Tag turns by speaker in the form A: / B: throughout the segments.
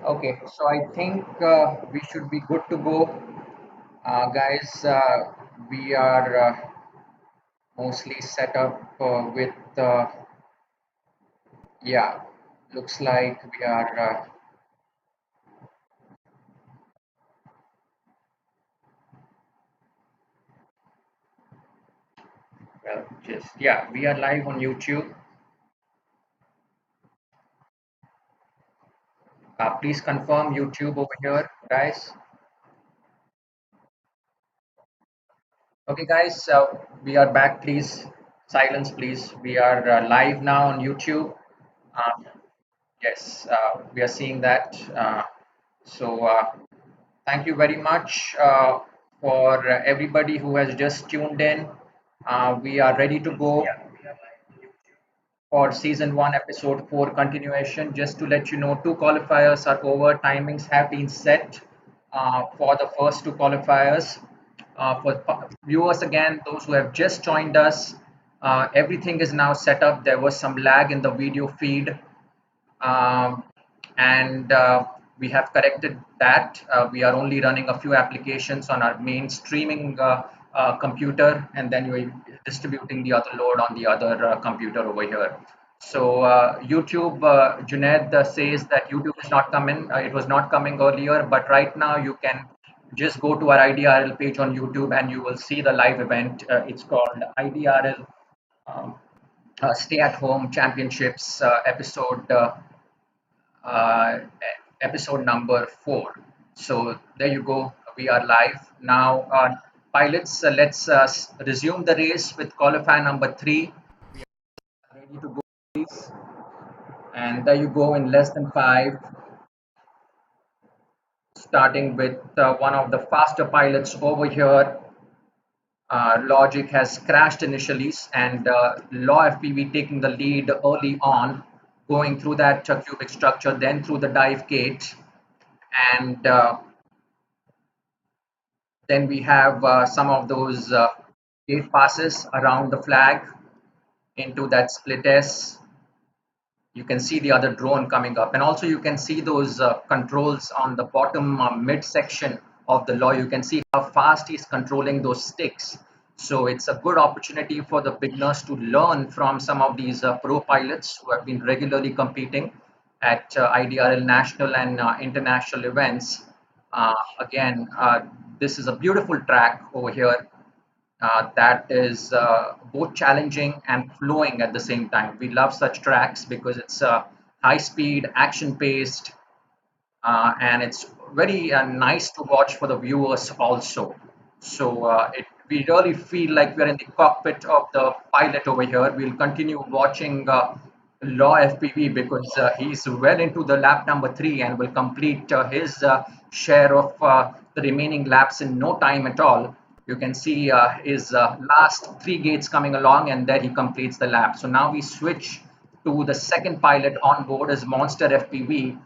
A: Okay, so I think we should be good to go. Guys, we are mostly set up with, yeah, looks like we are, yeah, we are live on YouTube. Please confirm YouTube over here, guys. Okay, guys, we are back, please. Silence, please. We are live now on YouTube. Uh, yes, we are seeing that. So, thank you very much for everybody who has just tuned in. We are ready to go for season 1, episode 4 continuation. Just to let you know, two qualifiers are over. Timings have been set for the first two qualifiers. For viewers, again, those who have just joined us, everything is now set up. There was some lag in the video feed, um, and we have corrected that. We are only running a few applications on our main streaming computer, and then we're distributing the other load on the other computer over here. So YouTube, Junaid says that YouTube is not coming. It was not coming earlier, but right now you can just go to our IDRL page on YouTube and you will see the live event. It's called IDRL Stay at Home Championships uh, episode number 4. So there you go. We are live now. Pilots, let's resume the race with qualifier number 3. Ready to go, please. And there you go in less than 5. Starting with one of the faster pilots over here. Logic has crashed initially, and Law FPV taking the lead early on, going through that cubic structure, then through the dive gate, and then we have some of those gate passes around the flag into that split S. You can see the other drone coming up, and also you can see those controls on the bottom midsection of the law. You can see how fast he's controlling those sticks. So it's a good opportunity for the beginners to learn from some of these pro pilots who have been regularly competing at IDRL national and international events. Again, this is a beautiful track over here that is both challenging and flowing at the same time. We love such tracks because it's high speed, action paced, and it's very nice to watch for the viewers also. So we really feel like we're in the cockpit of the pilot over here. We'll continue watching Law FPV because he's well into the lap number 3 and will complete his share of the remaining laps in no time at all. You can see his last 3 gates coming along, and then he completes the lap. So now we switch to the second pilot on board as Monster FPV,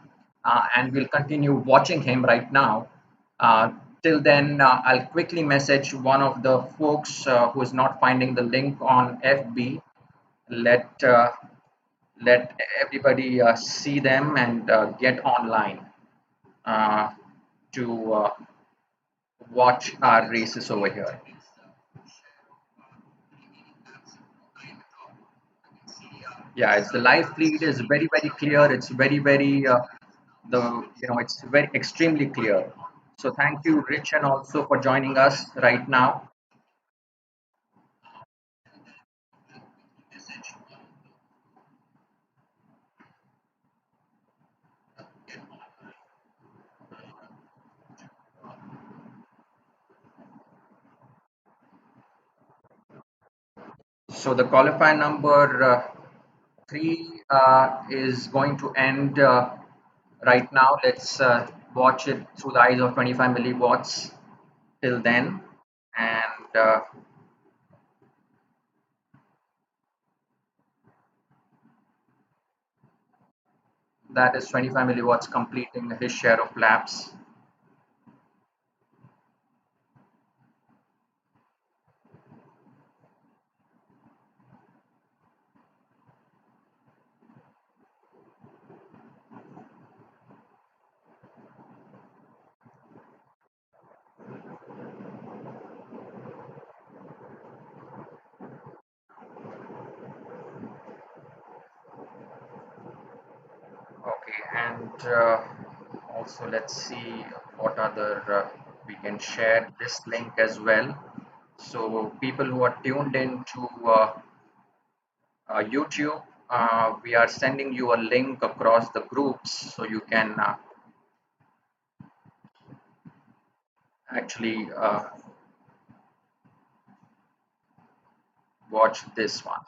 A: and we'll continue watching him right now. Uh, Till then, I'll quickly message one of the folks who is not finding the link on FB. Let let everybody see them and get online uh, to watch our races over here. Yeah, it's the live feed is very clear. It's very the it's very extremely clear. So thank you, Rich, and also for joining us right now. So the qualifier number 3 is going to end right now. Let's watch it through the eyes of 25 milliwatts till then, and that is 25 milliwatts completing his share of laps. and also let's see what other we can share this link as well. So people who are tuned in to YouTube, we are sending you a link across the groups so you can actually watch this one.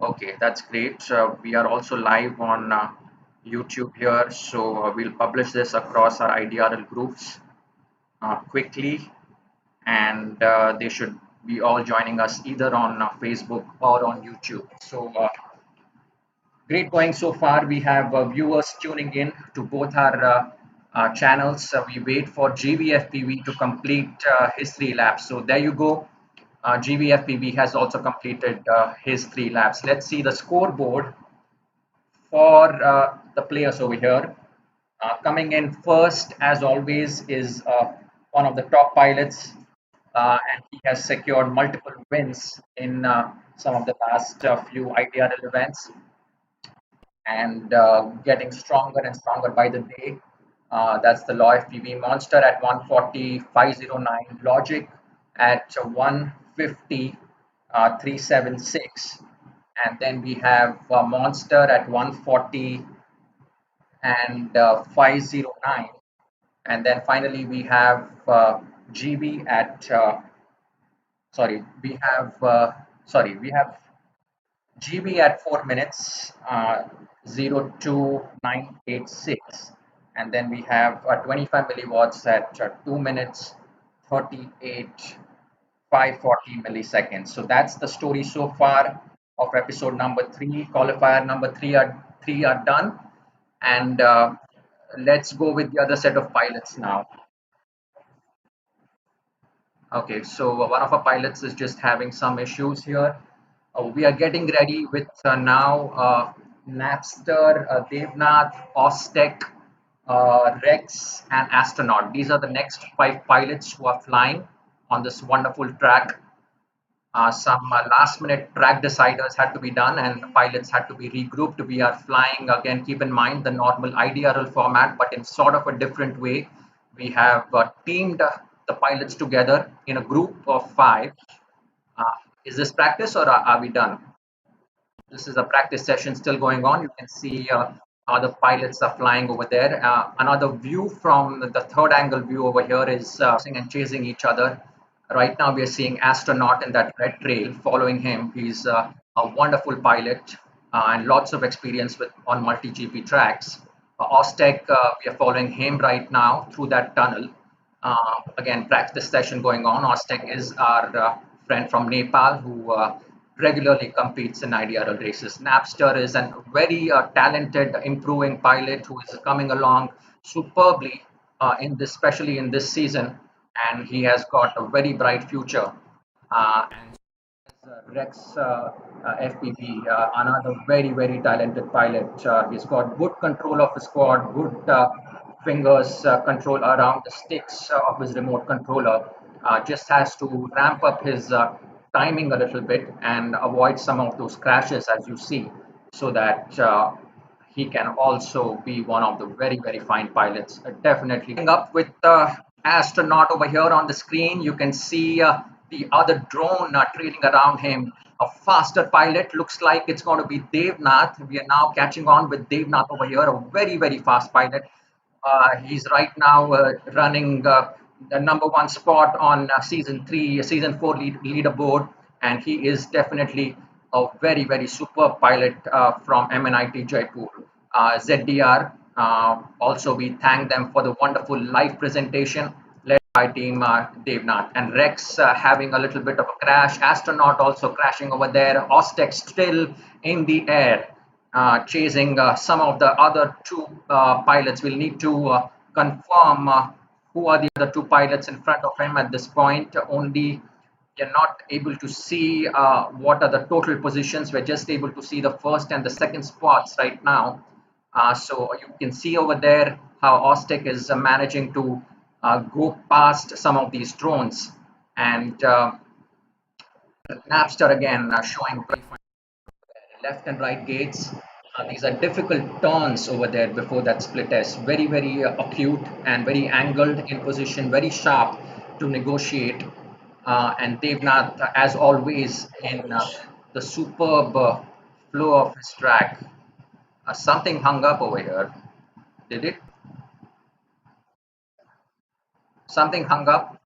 A: Okay, that's great. We are also live on YouTube here, so we'll publish this across our IDRL groups quickly, and they should be all joining us either on Facebook or on YouTube. So great going so far. We have viewers tuning in to both our channels. We wait for GVFPV to complete his 3 laps. So there you go. GVFPV has also completed his 3 laps. Let's see the scoreboard for the players over here. Coming in first, as always, is one of the top pilots, and he has secured multiple wins in some of the last few IDRL events, and getting stronger and stronger by the day. That's the Law FPV Monster at 140,509, Logic at 150, 376, and then we have Monster at 140 and 509, and then finally we have GB at we have GB at 4 minutes, 02986, and then we have 25 milliwatts at 2 minutes, 38, 540 milliseconds. So that's the story so far of episode number 3. Qualifier number 3 are done, and let's go with the other set of pilots now. Okay, so one of our pilots is just having some issues here. We are getting ready with now Napster, Devnath, Oztec, Rex, and Astronaut. These are the next 5 pilots who are flying on this wonderful track. Some last minute track deciders had to be done, and the pilots had to be regrouped. We are flying again, keep in mind the normal IDRL format, but in sort of a different way. We have teamed the pilots together in a group of 5. Uh, is this practice, or are we done? This is a practice session still going on. You can see how the pilots are flying over there. Another view from the third angle view over here is and chasing each other. Right now we are seeing Astronaut in that red trail following him. He's a wonderful pilot and lots of experience with on multi-GP tracks. Oztec, we are following him right now through that tunnel. Again, practice session going on. Oztec is our friend from Nepal who regularly competes in IDRL races. Napster is a very talented, improving pilot who is coming along superbly especially in this season, and he has got a very bright future. And Rex FPV, another very talented pilot. He's got good control of his quad, good fingers control around the sticks of his remote controller. Just has to ramp up his timing a little bit and avoid some of those crashes as you see, so that he can also be one of the very fine pilots. Definitely. Up with the astronaut over here on the screen, you can see the other drone trailing around him. A faster pilot, looks like it's going to be Devnath. We are now catching on with Devnath over here, a very fast pilot. He's right now running the number 1 spot on season 4 leaderboard, and he is definitely a very superb pilot from MNIT Jaipur. ZDR, also we thank them for the wonderful live presentation led by team Devnath, and Rex having a little bit of a crash. Astronaut also crashing over there. Oztec still in the air, chasing some of the other 2 pilots. We'll need to confirm who are the other 2 pilots in front of him at this point. Only you're not able to see what are the total positions. We're just able to see the first and the second spots right now. So you can see over there how Oztec is managing to go past some of these drones, and Napster again showing left and right gates. These are difficult turns over there before that split S. Very, very acute and very angled in position, very sharp to negotiate. And Devnath, as always, in the superb flow of his track. Something hung up over here. Did it? Something hung up?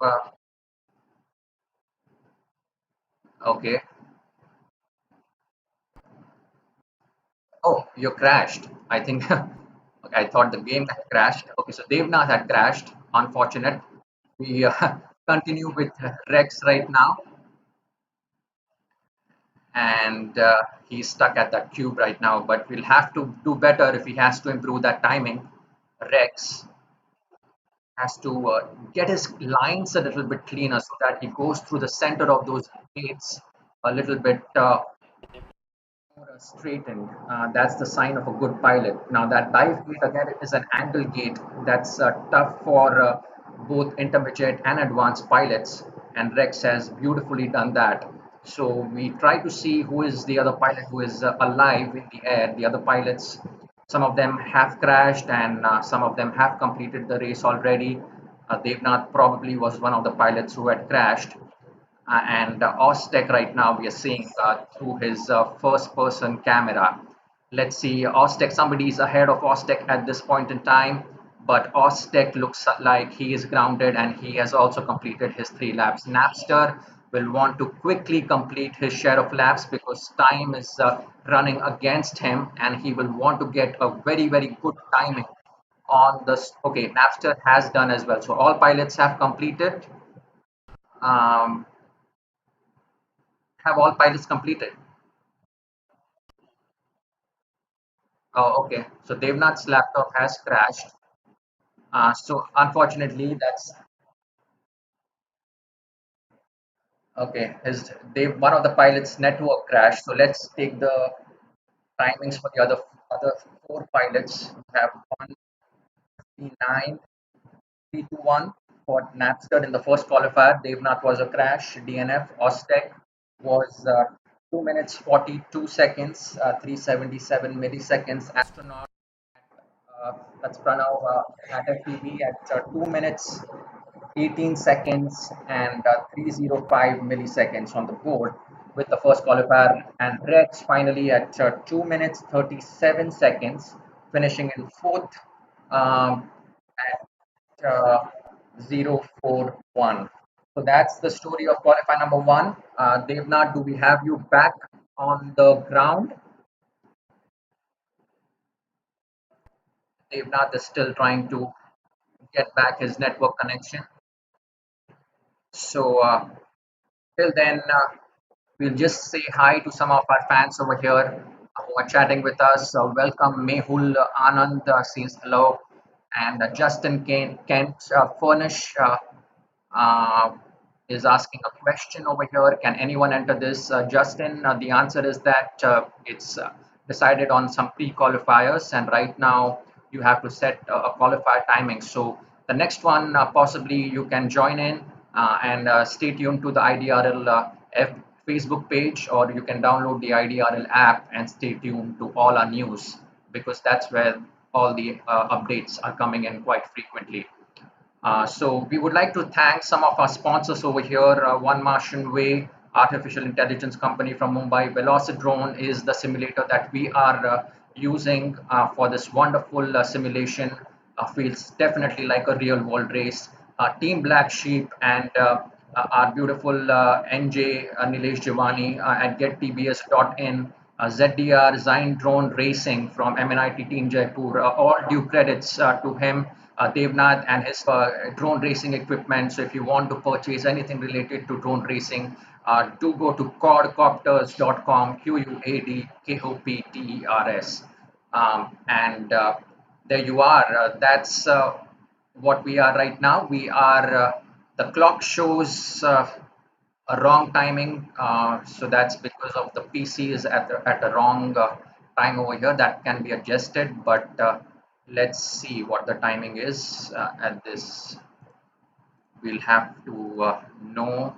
A: Okay. Oh, you crashed. I think I thought the game had crashed. Okay, so Devnath had crashed. Unfortunate. We continue with Rex right now, and he's stuck at that cube right now. But we'll have to do better if he has to improve that timing. Rex has to get his lines a little bit cleaner so that he goes through the center of those gates a little bit more straightened. That's the sign of a good pilot. Now that dive gate again is an angle gate that's tough for both intermediate and advanced pilots, and Rex has beautifully done that. So we try to see who is the other pilot who is alive in the air. The other pilots, some of them have crashed and some of them have completed the race already. Devnath probably was one of the pilots who had crashed, and Oztech right now we are seeing through his first person camera. Let's see, Oztech, somebody is ahead of Oztech at this point in time, but Oztech looks like he is grounded and he has also completed his 3 laps. Napster will want to quickly complete his share of laps because time is running against him and he will want to get a very, very good timing on this. Okay, Napster has done as well. So all pilots um, have all pilots completed. Oh, okay. So Devnath's laptop has crashed. So unfortunately, that's okay. His one of the pilot's network crashed. So let's take the timings for the other 4 pilots. We have 1:59, 3:21 for Napster in the first qualifier. Devnath was a crash. DNF. Ostec was 2 minutes 42 seconds, 377 milliseconds. Astronaut. That's Pranav at FTV at 2 minutes 18 seconds and 305 milliseconds on the board with the first qualifier, and Rex finally at 2 minutes 37 seconds, finishing in fourth at 041. So that's the story of qualifier number one. Devnath, do we have you back on the ground? Devnath is still trying to get back his network connection. So till then, we'll just say hi to some of our fans over here who are chatting with us. Welcome, Mehul Anand says hello, and Justin Kent Furnish uh, is asking a question over here. Can anyone enter this? Justin, the answer is that it's decided on some pre-qualifiers, and right now you have to set a qualifier timing. So the next one, possibly you can join in and stay tuned to the IDRL Facebook page, or you can download the IDRL app and stay tuned to all our news because that's where all the updates are coming in quite frequently. So we would like to thank some of our sponsors over here. One Martian Way, artificial intelligence company from Mumbai. Velocidrone is the simulator that we are using for this wonderful simulation. Feels definitely like a real world race. Team Black Sheep and our beautiful NJ Nilesh Javani at gettbs.in. ZDR Zine Drone Racing from MNIT Team Jaipur. All due credits to him, Devnath, and his drone racing equipment. So if you want to purchase anything related to drone racing, do go to quadcopters.com, QUADKOPTERS. And there you are. That's what we are right now. We are, the clock shows a wrong timing. So that's because of the PC is at the wrong time over here. That can be adjusted, but let's see what the timing is at this. We'll have to know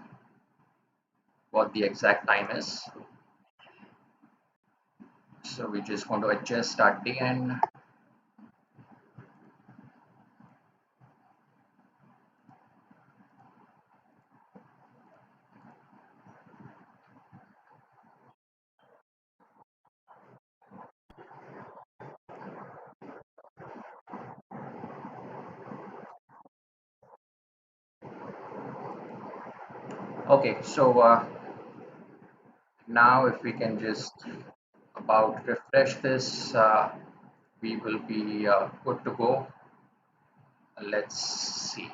A: what the exact time is. So we're just going to adjust our DN. Okay, so now if we can just about refresh this, we will be good to go. Let's see.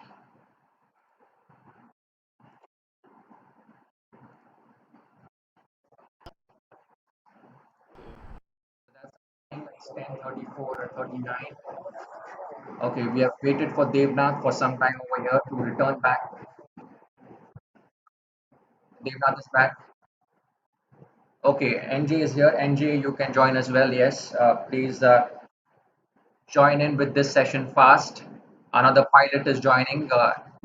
A: It's 10:34 or 39. Okay, we have waited for Devnath for some time over here to return back. Devnath is back. Okay, NJ is here. NJ, you can join as well. Yes, please join in with this session fast. Another pilot is joining,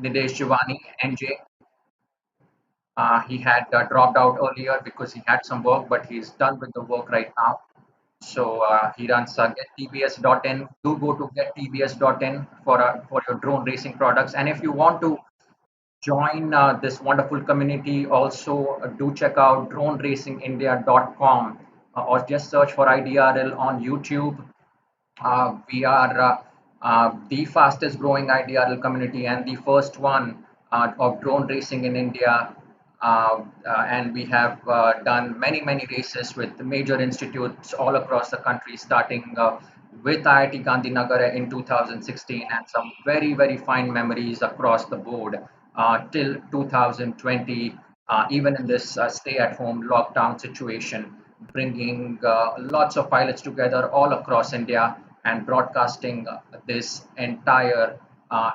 A: Nidesh Shivani, NJ. He had dropped out earlier because he had some work, but he's done with the work right now. So he runs gettbs.in. Do go to gettbs.in for your drone racing products. And if you want to join this wonderful community, also do check out droneracingindia.com or just search for IDRL on YouTube. We are the fastest growing IDRL community and the first one of drone racing in India. And we have done many races with major institutes all across the country, starting with IIT Gandhinagar in 2016, and some very fine memories across the board till 2020, even in this stay at home lockdown situation, bringing lots of pilots together all across India and broadcasting this entire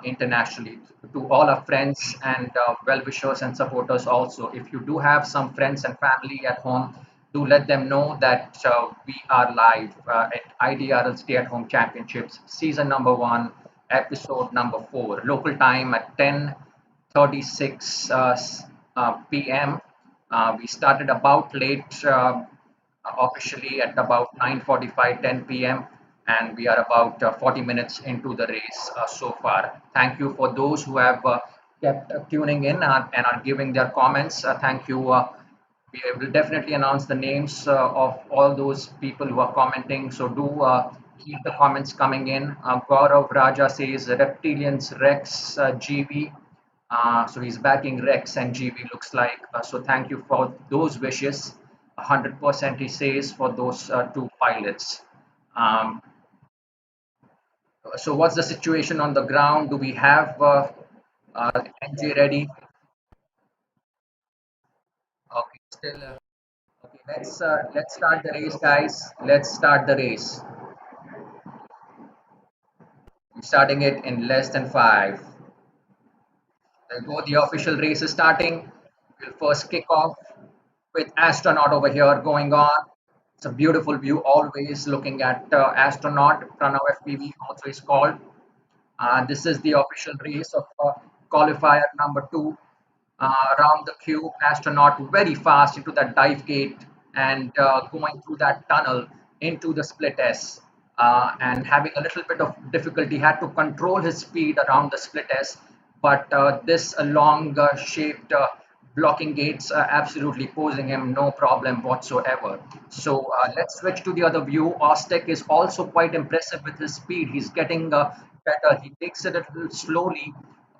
A: internationally to all our friends and well wishers and supporters. Also, if you do have some friends and family at home, do let them know that we are live at IDRL Stay at Home Championships season number 1, episode number 4, local time at 10:36 p.m. We started about late, officially at about 9:45, 10 p.m. And we are about 40 minutes into the race so far. Thank you for those who have kept tuning in and are giving their comments. Thank you. We will definitely announce the names of all those people who are commenting. So do keep the comments coming in. Gaurav Raja says Reptilians Rex GB. So he's backing Rex and GB, looks like. So thank you for those wishes. 100% he says for those two pilots. Um, so what's the situation on the ground? Do we have NJ ready? Okay, still. Okay, let's start the race, guys. Let's start the race. We're starting it in less than 5. There go. The official race is starting. We'll first kick off with astronaut over here going on. It's a beautiful view always looking at astronaut. Pranav FPV also is called. This is the official race of qualifier number 2. Around the cube, astronaut very fast into that dive gate and going through that tunnel into the split S, and having a little bit of difficulty, had to control his speed around the split S, but this long shaped blocking gates absolutely posing him no problem whatsoever. So let's switch to the other view. Ostek is also quite impressive with his speed. He's getting better. He takes it a little slowly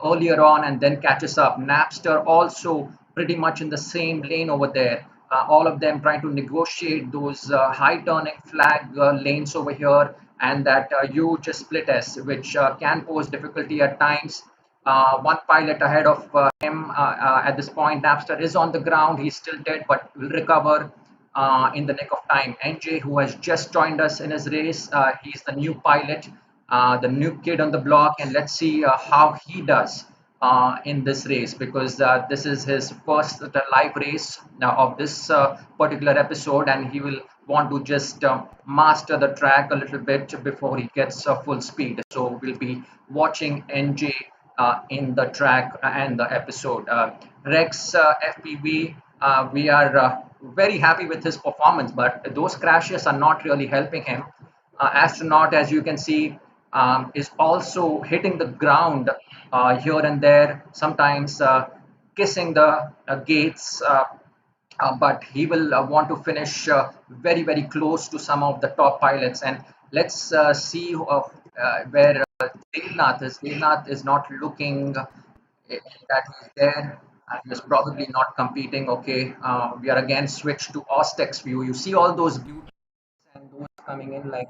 A: earlier on and then catches up. Napster also pretty much in the same lane over there. All of them trying to negotiate those high turning flag lanes over here, and that huge split S, which can pose difficulty at times. One pilot ahead of him at this point. Napster is on the ground. He's still dead, but will recover in the nick of time. NJ, who has just joined us in his race, he's the new pilot, the new kid on the block, and let's see how he does in this race, because this is his first live race of this particular episode, and he will want to just master the track a little bit before he gets full speed. So we'll be watching NJ in the track and the episode. Rex FPV We are very happy with his performance, but those crashes are not really helping him. Astronaut, as you can see, is also hitting the ground here and there, sometimes kissing the gates. But he will want to finish very, very close to some of the top pilots. And let's see where Devnath is. Devnath is not looking that he's there. He was probably not competing. Okay, we are again switched to Ostex view. You see all those beauties and those coming in like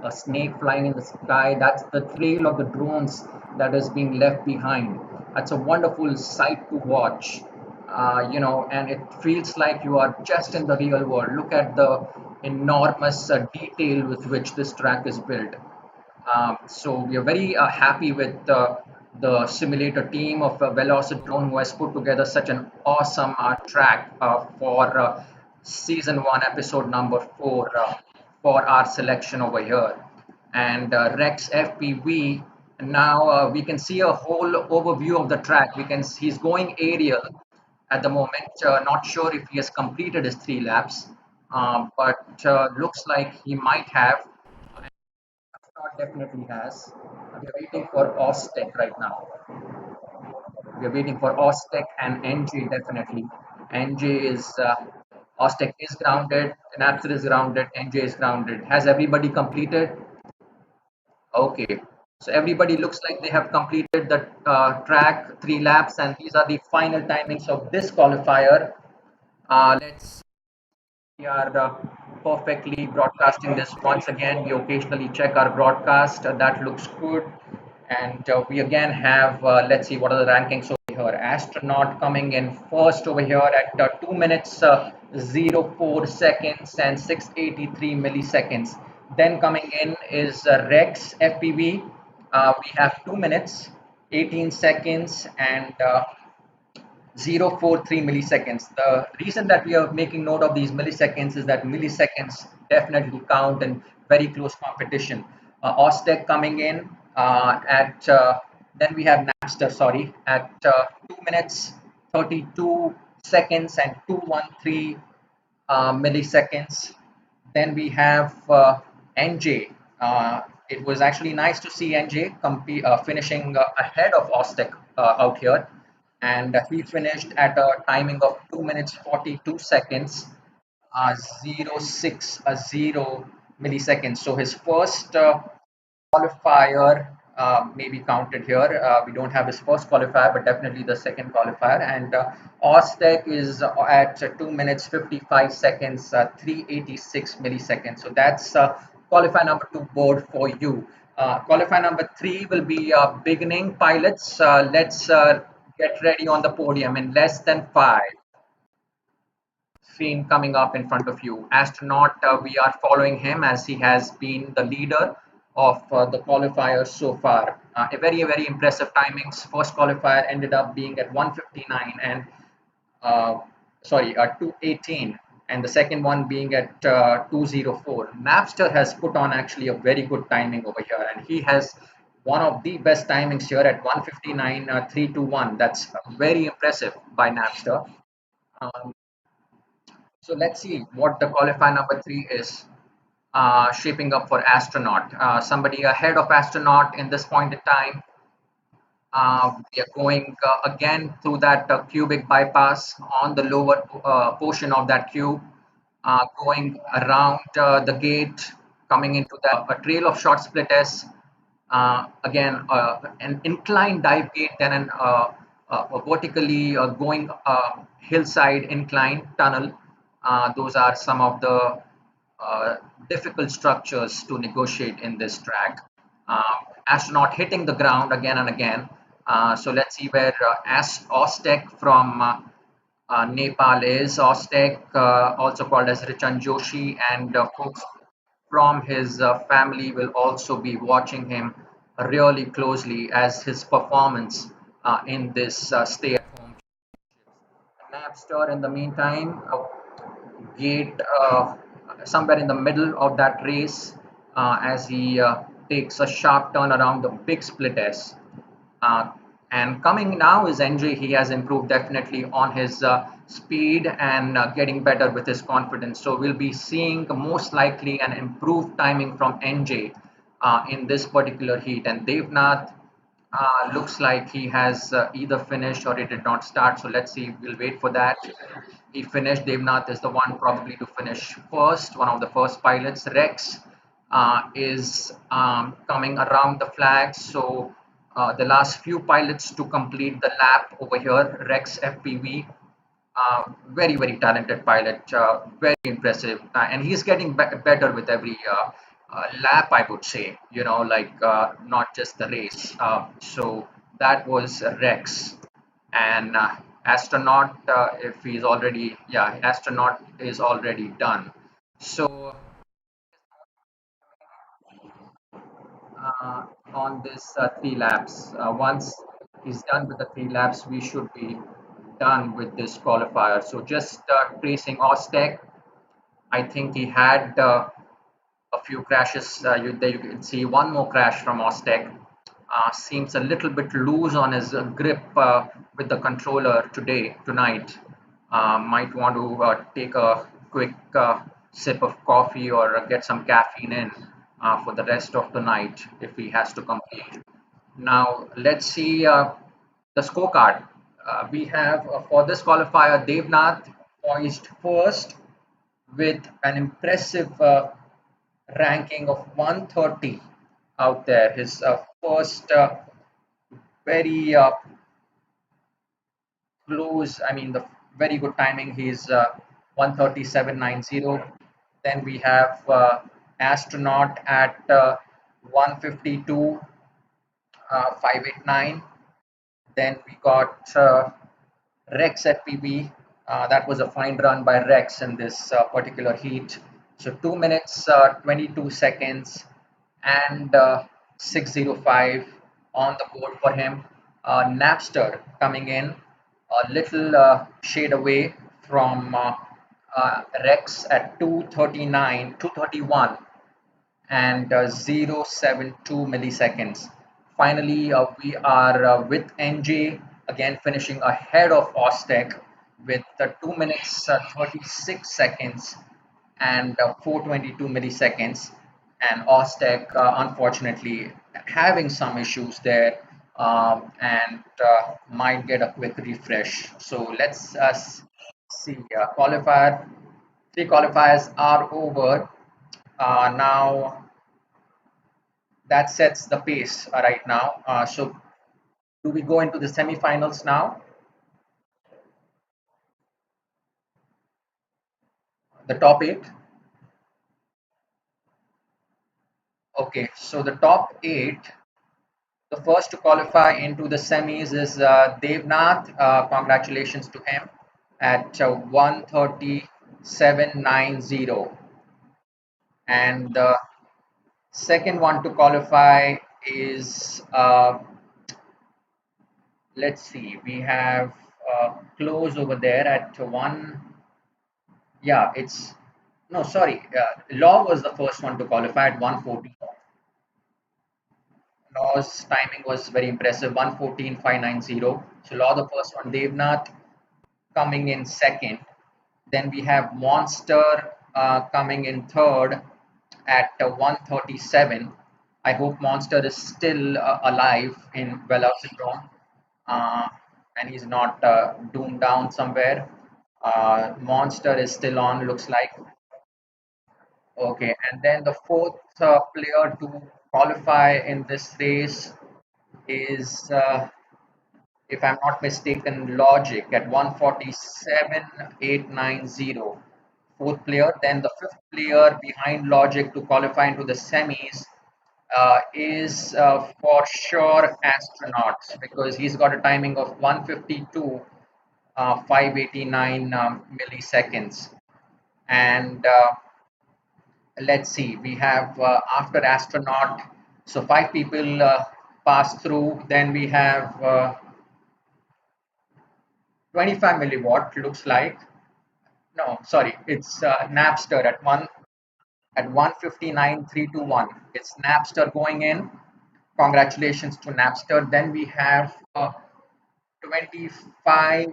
A: a snake flying in the sky. That's the trail of the drones that is being left behind. That's a wonderful sight to watch. And it feels like you are just in the real world. Look at the enormous detail with which this track is built. So we are very happy with the simulator team of Velocidrone, who has put together such an awesome track for season one, episode number 4, for our selection over here. And Rex FPV. Now we can see a whole overview of the track. He's going aerial at the moment. Not sure if he has completed his 3 laps, but looks like he might have. Definitely has. We are waiting for Ostec right now. We are waiting for Ostec and NJ definitely. NJ is Ostec is grounded, Napster is grounded, NJ is grounded. Has everybody completed? Okay. So everybody looks like they have completed the track 3 laps, and these are the final timings of this qualifier. Let's We are perfectly broadcasting this once again. We occasionally check our broadcast. That looks good. And we again have, let's see, what are the rankings over here? Astronaut coming in first over here at 2 minutes, 04 seconds and 683 milliseconds. Then coming in is Rex FPV. We have 2 minutes, 18 seconds, and 0.43 milliseconds. The reason that we are making note of these milliseconds is that milliseconds definitely count in very close competition. Ostec coming in then we have Napster, sorry, at 2 minutes, 32 seconds and 213 milliseconds. Then we have NJ. It was actually nice to see NJ finishing ahead of Ostec out here. And he finished at a timing of 2 minutes 42 seconds, 0.60 milliseconds. So his first qualifier may be counted here. We don't have his first qualifier, but definitely the second qualifier. And Ostec is at 2 minutes 55 seconds, 386 milliseconds. So that's qualifier number 2 board for you. Qualifier number 3 will be beginning pilots. Let's get ready on the podium in less than 5. Scene coming up in front of you. Astronaut, we are following him as he has been the leader of the qualifiers so far. A very impressive timings. First qualifier ended up being at 159 and uh, 218, and the second one being at 204. Napster has put on actually a very good timing over here, and he has one of the best timings here at 159 321. That's very impressive by Napster. Um, so let's see what the qualifier number 3 is shaping up for astronaut. Somebody ahead of astronaut in this point in time. We are going again through that cubic bypass on the lower portion of that cube, going around the gate, coming into a trail of short split S. Again, an inclined dive gate, then a vertically going hillside incline tunnel. Those are some of the uh, difficult structures to negotiate in this track. Astronaut hitting the ground again and again. So let's see where Ostec from Nepal is. Ostec, also called as Richan Joshi, and folks from his family will also be watching him really closely as his performance in this stay at home. Napster, in the meantime, gate somewhere in the middle of that race as he takes a sharp turn around the big split S. Uh, and coming now is NJ. He has improved definitely on his speed and getting better with his confidence. So we'll be seeing most likely an improved timing from NJ in this particular heat. And Devnath looks like he has either finished or he did not start. So let's see. We'll wait for that. He finished. Devnath is the one probably to finish first, one of the first pilots. Rex is coming around the flag. So the last few pilots to complete the lap over here, Rex FPV, very, very talented pilot, very impressive. And he's getting better with every lap, I would say, like not just the race. So that was Rex. And astronaut, if he's already, yeah, astronaut is already done. So on this 3 laps, once he's done with the 3 laps, we should be done with this qualifier. So just tracing Ostec, I think he had a few crashes. There you can see one more crash from Ostec. Seems a little bit loose on his grip with the controller tonight. Might want to take a quick sip of coffee or get some caffeine in for the rest of the night if he has to complete. Now let's see the scorecard. We have for this qualifier Devnath poised first with an impressive ranking of 130 out there. His first very close, I mean, the very good timing. He's 137.90. Then we have Astronaut at 152, 589. Then we got Rex at PB. That was a fine run by Rex in this particular heat. So 2 minutes, 22 seconds, and 605 on the board for him. Napster coming in a little shade away from Rex at 239, 231 and 0.72 milliseconds. Finally, we are with NJ again finishing ahead of Ostec with 2 minutes 36 seconds and 422 milliseconds. And Ostec, unfortunately, having some issues there and might get a quick refresh. So let's see. Qualifier, 3 qualifiers are over. Now that sets the pace right now. So do we go into the semifinals now? The top eight. Okay, so the top eight, the first to qualify into the semis is Devnath. Congratulations to him at 137.90. And the second one to qualify is, let's see, we have close over there at one. Yeah, it's no, sorry. Law was the first one to qualify at 114. Law's timing was very impressive, 114.590. So Law the first one, Devnath coming in second. Then we have Monster coming in third at 137. I hope Monster is still alive in Velocitron uh, and he's not doomed down somewhere. Monster is still on, looks like. Okay, and then the fourth player to qualify in this race is, if I'm not mistaken, Logic at 147.890. Fourth player. Then the fifth player behind Logic to qualify into the semis is for sure Astronauts because he's got a timing of 152, 589 milliseconds. And let's see, we have after Astronaut, so 5 people pass through. Then we have 25 milliwatt, looks like. No, sorry, it's Napster at 159.321. It's Napster going in. Congratulations to Napster. Then we have 25.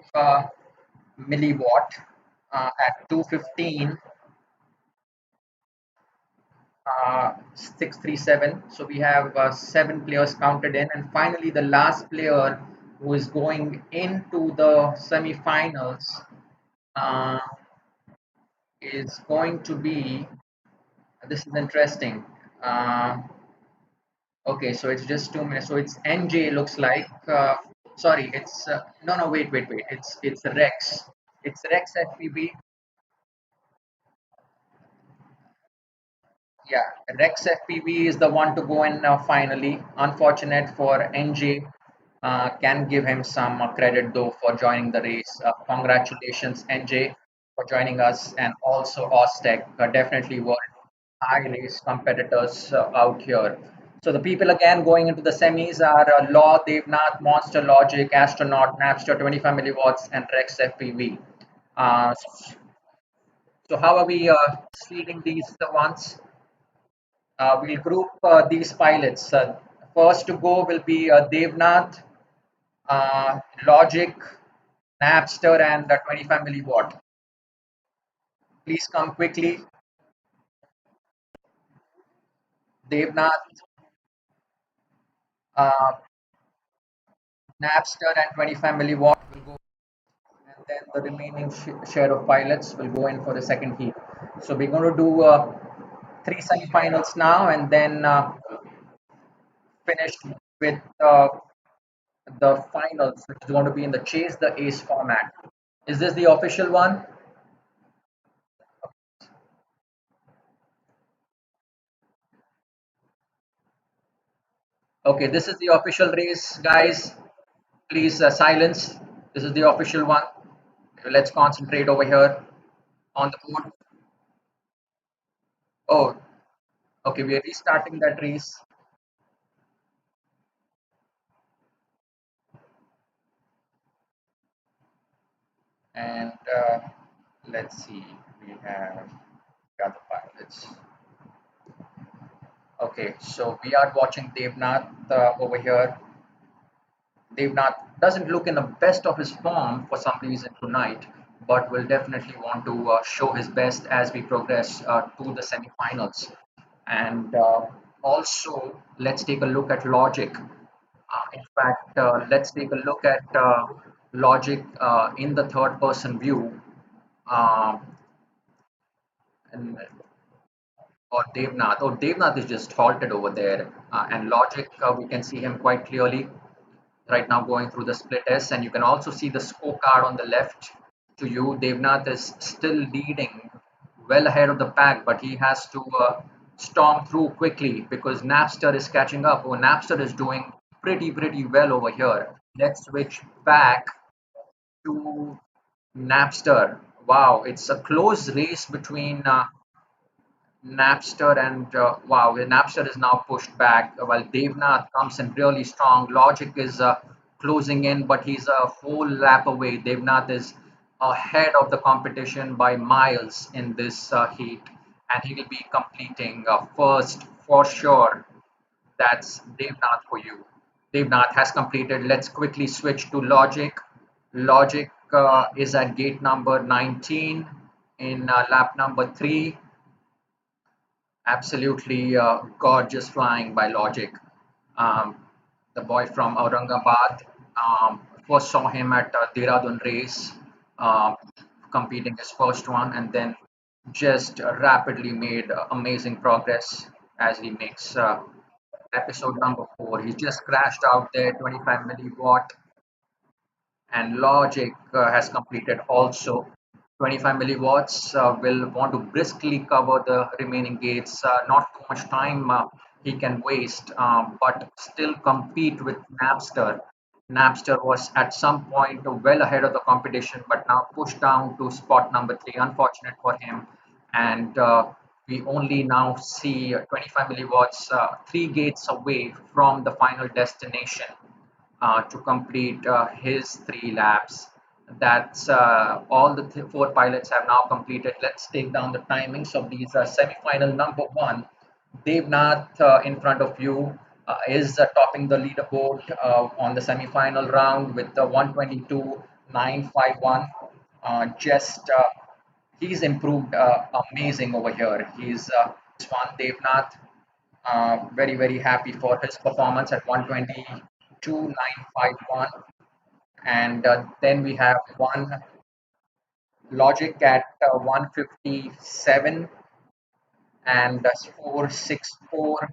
A: milliwatt at 215 637. So we have seven players counted in, and finally the last player who is going into the semi-finals uh, is going to be. This is interesting. Uh, okay, so it's just 2 minutes. So it's NJ. Looks like. Sorry, it's no, no. Wait. It's Rex. It's Rex FPB. Yeah, Rex FPV is the one to go in finally. Unfortunate for NJ. Can give him some credit though for joining the race. Congratulations, NJ, for joining us, and also Ostec. Definitely were high race competitors out here. So the people again going into the semis are Law, Devnath, Monster Logic, Astronaut, Napster, 25 milliwatts, and Rex FPV. Uh, so how are we seeding these the ones? We'll group these pilots. First to go will be Devnath, Logic, Napster, and 25 milliwatt. Please come quickly. Devnath, uh, Napster, and 25 milliwatt will go, and then the remaining share of pilots will go in for the second heat. So we're going to do three semifinals now, and then finish with the finals, which is going to be in the Chase the Ace format. Is this the official one? Okay, this is the official race, guys. Please silence. This is the official one. Let's concentrate over here on the board. Oh, okay, we are restarting that race. And let's see, we have the other pilots. Okay, so we are watching Devnath over here. Devnath doesn't look in the best of his form for some reason tonight, but will definitely want to show his best as we progress to the semifinals. And also, let's take a look at Logic. In fact, let's take a look at Logic in the third person view. Um, and, or Devnath. Oh, Devnath is just halted over there. And Logic, we can see him quite clearly right now going through the split S, and you can also see the scorecard on the left to you. Devnath is still leading well ahead of the pack, but he has to storm through quickly because Napster is catching up. Oh, Napster is doing pretty well over here. Let's switch back to Napster. Wow, it's a close race between Napster and wow, Napster is now pushed back while Devnath comes in really strong. Logic is closing in, but he's a whole lap away. Devnath is ahead of the competition by miles in this heat, and he will be completing first for sure. That's Devnath for you. Devnath has completed. Let's quickly switch to Logic. Logic is at gate number 19 in lap number 3. Absolutely gorgeous flying by Logic. Um, the boy from Aurangabad. First saw him at Dehradun race, um, competing his first one, and then just rapidly made amazing progress as he makes episode number 4. He just crashed out there, 25 milliwatt, and Logic has completed also. 25 milliwatts will want to briskly cover the remaining gates. Not too much time he can waste, but still compete with Napster. Napster was at some point well ahead of the competition, but now pushed down to spot number 3. Unfortunate for him. And we only now see 25 milliwatts, 3 gates away from the final destination to complete his 3 laps. That's all the 4 pilots have now completed. Let's take down the timings of these semi-final number 1. Devnath in front of you is topping the leaderboard on the semi-final round with 122.951. Just he's improved amazing over here. He's this one Devnath. Very happy for his performance at 122.951, and then we have one Logic at 157 and 464.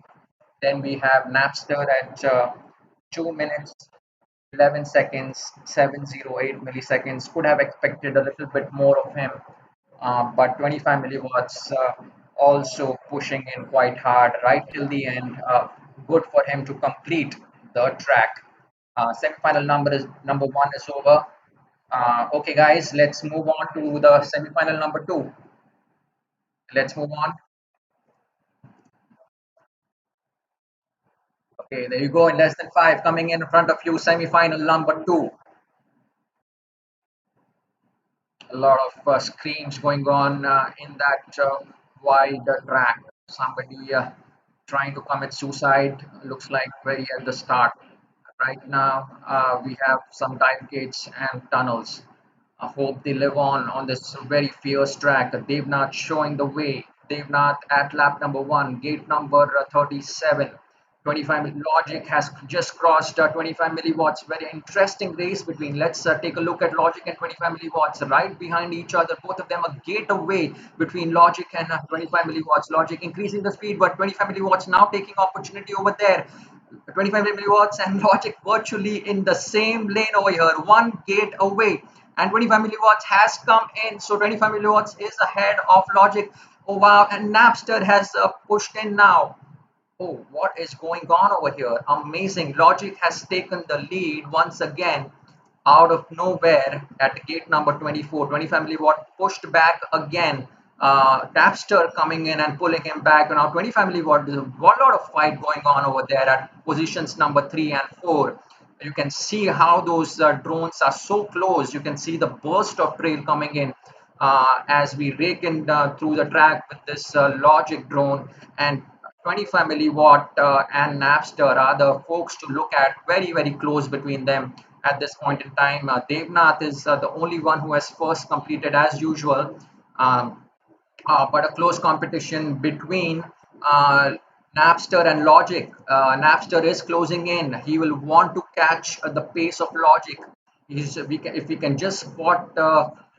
A: Then we have Napster at 2 minutes 11 seconds 708 milliseconds. Could have expected a little bit more of him, but 25 milliwatts also pushing in quite hard right till the end. Good for him to complete the track. Semi-final number one is over. Okay, guys, let's move on to the semi-final number two. Let's move on. Okay, there you go. In less than five, coming in front of you, semi-final number two. A lot of screams going on in that wide track. Somebody trying to commit suicide. Looks like very at the start. Right now, we have some dive gates and tunnels. I hope they live on this very fierce track. Devnath showing the way. Devnath at lap number one, gate number 37. 25 Logic has just crossed 25 milliwatts. Very interesting race between. Let's take a look at Logic and 25 milliwatts right behind each other. Both of them a gate away between Logic and 25 milliwatts. Logic increasing the speed, but 25 milliwatts now taking opportunity over there. 25 milliwatts and Logic virtually in the same lane over here, one gate away. And 25 milliwatts has come in, so 25 milliwatts is ahead of Logic. Oh wow, and Napster has pushed in now. Oh, what is going on over here? Amazing. Logic has taken the lead once again out of nowhere at gate number 24. 25 milliwatt pushed back again. Tapster coming in and pulling him back. Now 25 milliwatt, there's a lot of fight going on over there at positions number 3 and 4. You can see how those drones are so close. You can see the burst of trail coming in as we rake in through the track with this Logic drone, and 25 milliwatt and Napster are the folks to look at. Very close between them at this point in time. Devnath is the only one who has first completed as usual. Um, but a close competition between Napster and Logic. Napster is closing in. He will want to catch the pace of Logic. If we can just spot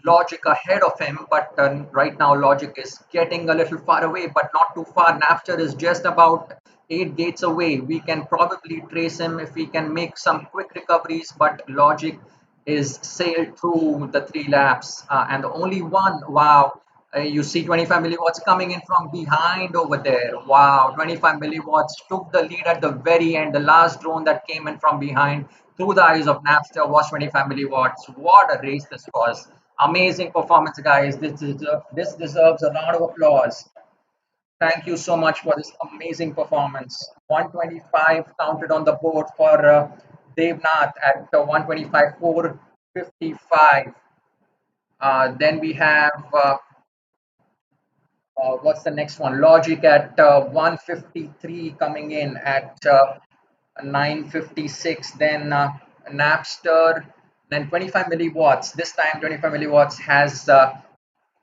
A: Logic ahead of him, but right now Logic is getting a little far away, but not too far. Napster is just about 8 gates away. We can probably trace him if we can make some quick recoveries, but Logic is sailed through the 3 laps, and the only one. Wow, you see 25 milliwatts coming in from behind over there. Wow, 25 milliwatts took the lead at the very end. The last drone that came in from behind through the eyes of Napster was 25 milliwatts. What a race this was. Amazing performance, guys. This deserves a round of applause. Thank you so much for this amazing performance. 125 counted on the board for Devnath at 125.455. Then we have what's the next one? Logic at 153 coming in at 956. Then Napster, then 25 milliwatts. This time 25 milliwatts has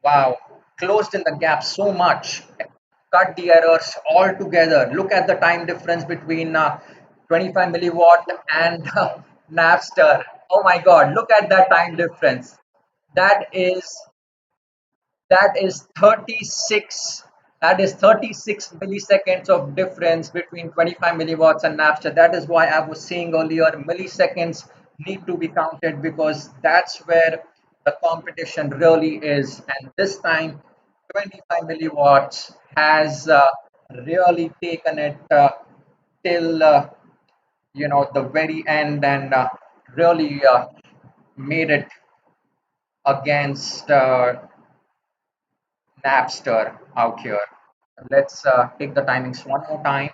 A: wow, closed in the gap so much, cut the errors altogether. Look at the time difference between 25 milliwatt and Napster. Oh my God, look at that time difference. That is that is 36 that is 36 milliseconds of difference between 25 milliwatts and Napster. That is why I was saying earlier milliseconds need to be counted, because that's where the competition really is. And this time 25 milliwatts has really taken it till the very end, and really made it against Napster out here. Let's take the timings one more time.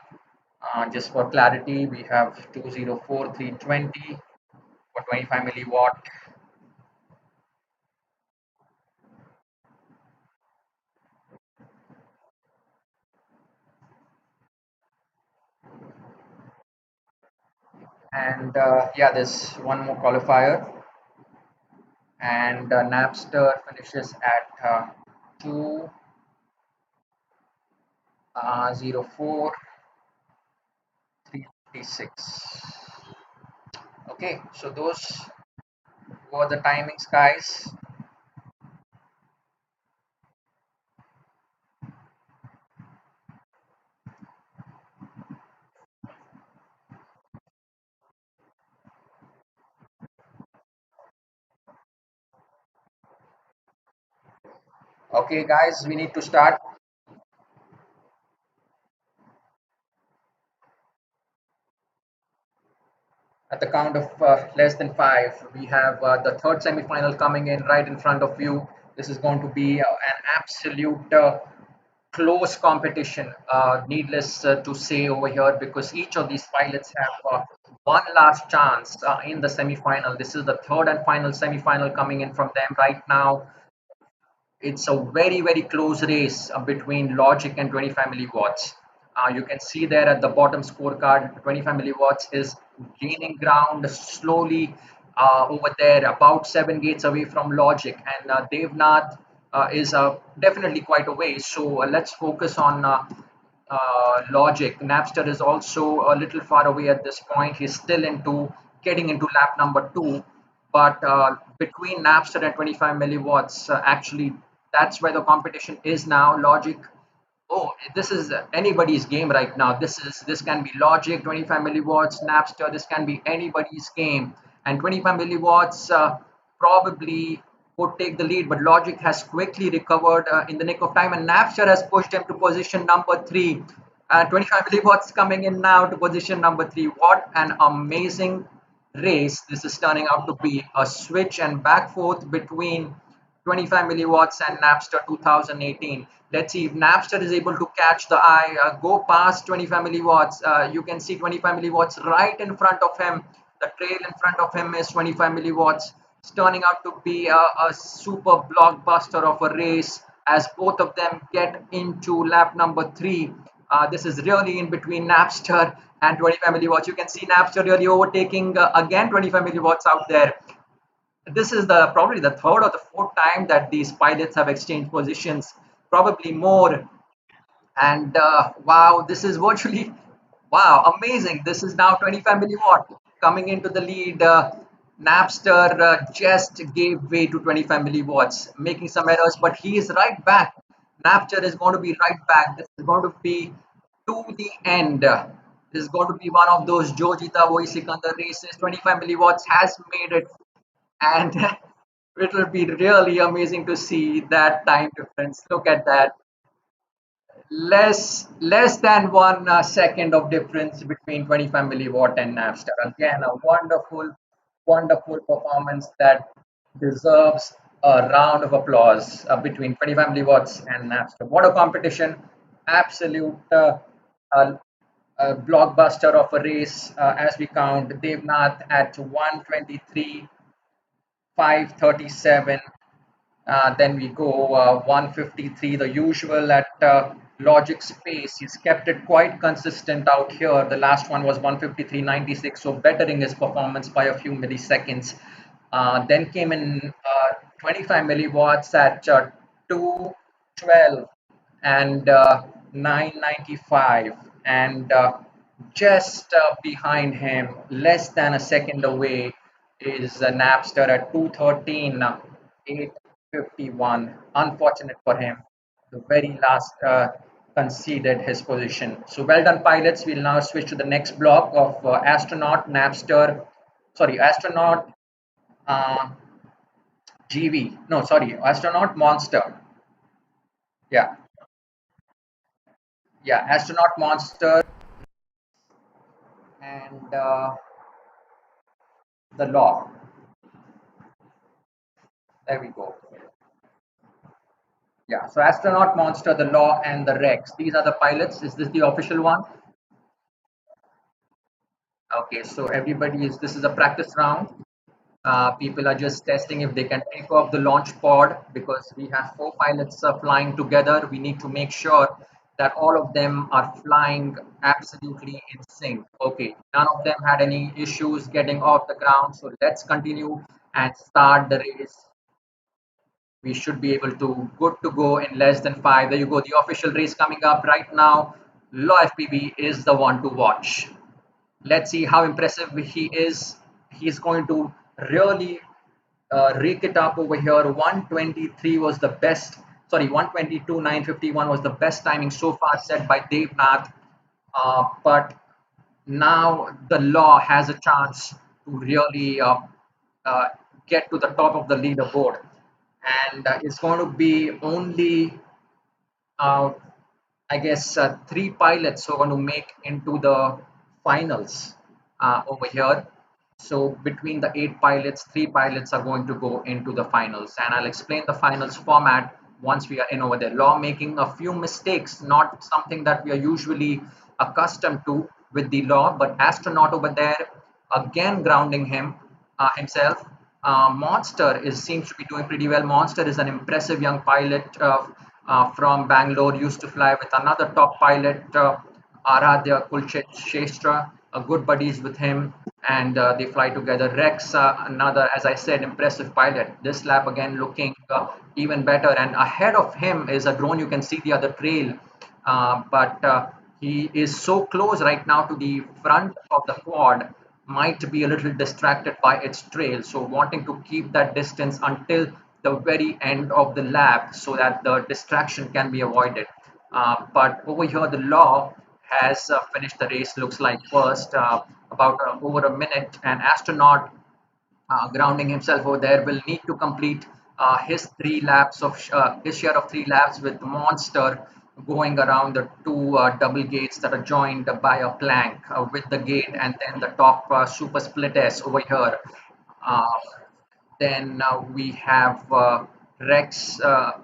A: Just for clarity, we have 204320 for 25 milliwatt. And yeah, there's one more qualifier. and Napster finishes at 2:04:356. Okay, so those were the timings, guys. Okay, guys, we need to start at the count of less than five. We have the third semi-final coming in right in front of you. This is going to be an absolute close competition. Needless to say over here, because each of these pilots have one last chance in the semi-final. This is the third and final semi-final coming in from them right now. It's a very close race between Logic and 25 milliwatts. You can see there at the bottom scorecard, 25 milliwatts is gaining ground slowly over there, about 7 gates away from Logic, and Devnath is definitely quite away. So let's focus on Logic. Napster is also a little far away at this point. He's still into getting into lap number two, but between Napster and 25 milliwatts, actually, that's where the competition is now. Logic, oh, this is anybody's game right now. This can be Logic, 25 milliwatts, Napster. This can be anybody's game, and 25 milliwatts probably would take the lead, but Logic has quickly recovered in the nick of time, and Napster has pushed him to position number three. 25 milliwatts coming in now to position number three. What an amazing race this is turning out to be, a switch and back forth between 25 milliwatts and Napster 2018. Let's see if Napster is able to catch the eye, go past 25 milliwatts. You can see 25 milliwatts right in front of him. The trail in front of him is 25 milliwatts. It's turning out to be a super blockbuster of a race as both of them get into lap number three. This is really in between Napster and 25 milliwatts. You can see Napster really overtaking again 25 milliwatts out there. This is the probably the third or the fourth time that these pilots have exchanged positions, probably more. And wow, this is virtually wow, amazing. This is now 25 milliwatt coming into the lead. Napster just gave way to 25 milliwatts, making some errors, but he is right back. Napster is going to be right back. This is going to be to the end. This is going to be one of those Jojita Voi Sikandar races. 25 milliwatts has made it, and it will be really amazing to see that time difference. Look at that, less than 1 second of difference between 25 milliwatt and Napster. Again, a wonderful performance that deserves a round of applause between 25 milliwatts and Napster. What a competition! Absolute uh, blockbuster of a race as we count Devnath at 123, 537. Then we go 153, the usual at Logic's pace. He's kept it quite consistent out here. The last one was 153.96, so bettering his performance by a few milliseconds. Then came in 25 milliwatts at 212 and 995, and just behind him, less than a second away, is Napster at 213, 851. Unfortunate for him, the very last conceded his position. So well done, pilots. We'll now switch to the next block of astronaut, Napster, sorry, astronaut, uh, GV. No, sorry, astronaut monster. Yeah, yeah, astronaut monster, and the law. There we go. Yeah, so astronaut monster, the law, and the Rex. These are the pilots. Is this the official one? Okay, so everybody is. This is a practice round. People are just testing if they can take off the launch pod, because we have four pilots flying together. We need to make sure that all of them are flying absolutely in sync. Okay, none of them had any issues getting off the ground. So let's continue and start the race. we should be able to good to go in less than 5. There you go, the official race coming up right now. Law FPV is the one to watch. Let's see how impressive he is. He's going to really rake it up over here. 123 was the best. Sorry, 122,951 was the best timing so far set by Dave Nath. But now the law has a chance to really uh, get to the top of the leaderboard, and it's going to be only uh, I guess 3 pilots who are going to make into the finals over here. So between the 8 pilots, 3 pilots are going to go into the finals, and I'll explain the finals format once we are in over there. Law making a few mistakes, not something that we are usually accustomed to with the law, but astronaut over there again grounding himself. Monster is seems to be doing pretty well. Monster is an impressive young pilot from Bangalore, used to fly with another top pilot, Aradhya Kulshestra, good buddies with him, and they fly together. Rex, another, as I said, impressive pilot. This lap again looking even better, and ahead of him is a drone. You can see the other trail, but he is so close right now to the front of the quad, might be a little distracted by its trail, so wanting to keep that distance until the very end of the lap so that the distraction can be avoided. But over here the law has finished the race, looks like first, about over a minute, and astronaut grounding himself over there will need to complete his 3 laps of his share of 3 laps, with monster going around the two double gates that are joined by a plank with the gate, and then the top super split S over here. uh, then we have Rex,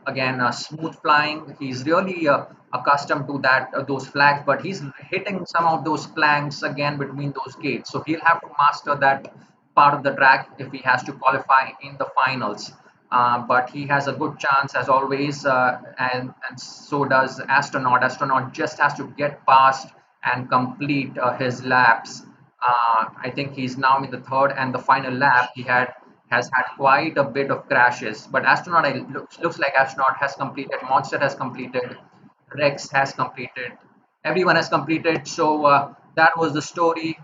A: again, smooth flying. He's really accustomed to that those flags, but he's hitting some of those planks again between those gates. So he'll have to master that part of the track if he has to qualify in the finals. But he has a good chance as always, and so does Astronaut. Astronaut just has to get past and complete his laps. I think he's now in the third and the final lap. He has had quite a bit of crashes, but astronaut, looks like astronaut has completed. Monster has completed. Rex has completed. Everyone has completed. So that was the story.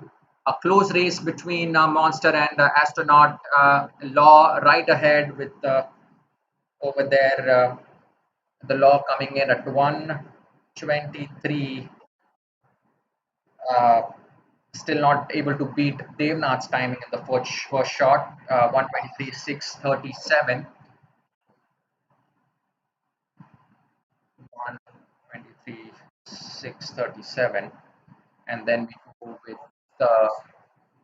A: A close race between monster and astronaut. Law right ahead with over there. The law coming in at 123, uh, still not able to beat Devnath's timing in the first shot, 123,637, 123,637, and then we go with the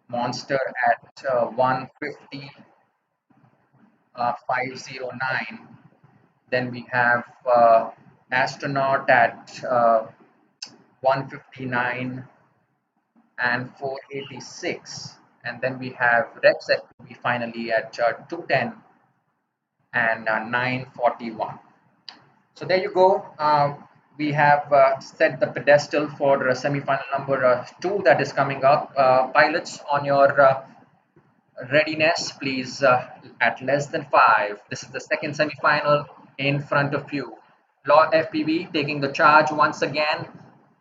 A: Monster at 150, 509. Then we have Astronaut at 159 and 486, and then we have Rex FPV finally at 210 and 941. So there you go. We have set the pedestal for semi-final number 2 that is coming up. Pilots, on your readiness, please, at less than 5. This is the second semi-final in front of you. Law FPV taking the charge once again,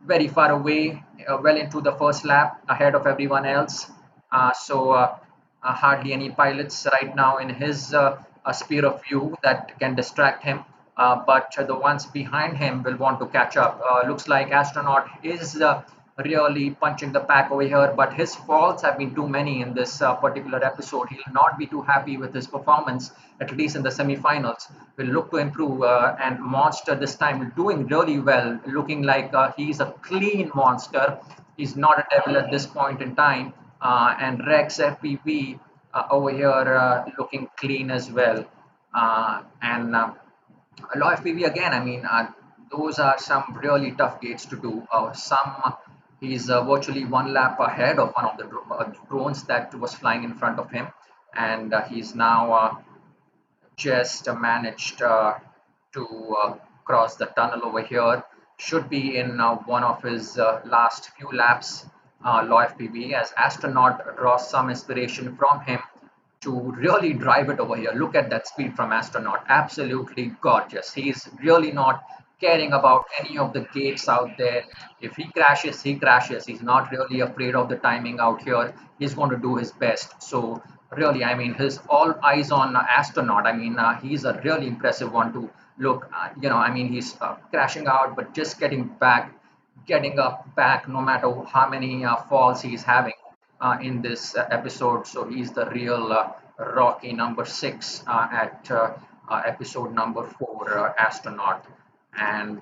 A: very far away, well into the first lap, ahead of everyone else. So hardly any pilots right now in his sphere of view that can distract him. But the ones behind him will want to catch up. Looks like astronaut is really punching the pack over here, but his faults have been too many in this particular episode. He'll not be too happy with his performance, at least in the semi-finals. Will look to improve, and Monster this time doing really well, looking like he's a clean monster. He's not a devil at this point in time. And Rex FPV over here looking clean as well. And Law FPV again, I mean, those are some really tough gates to do. Some He's virtually 1 lap ahead of one of the drones that was flying in front of him, and he's now just managed to cross the tunnel over here. Should be in one of his last few laps. Law FPV, as astronaut draws some inspiration from him to really drive it over here. Look at that speed from Astronaut. Absolutely gorgeous. He's really not caring about any of the gates out there. If he crashes, he crashes. He's not really afraid of the timing out here. He's going to do his best. So really, I mean, his all eyes on Astronaut. I mean, he's a really impressive one to look. I mean, he's crashing out, but just getting up back, no matter how many falls he's having in this episode. So he's the real Rocky number six at episode number four, Astronaut, and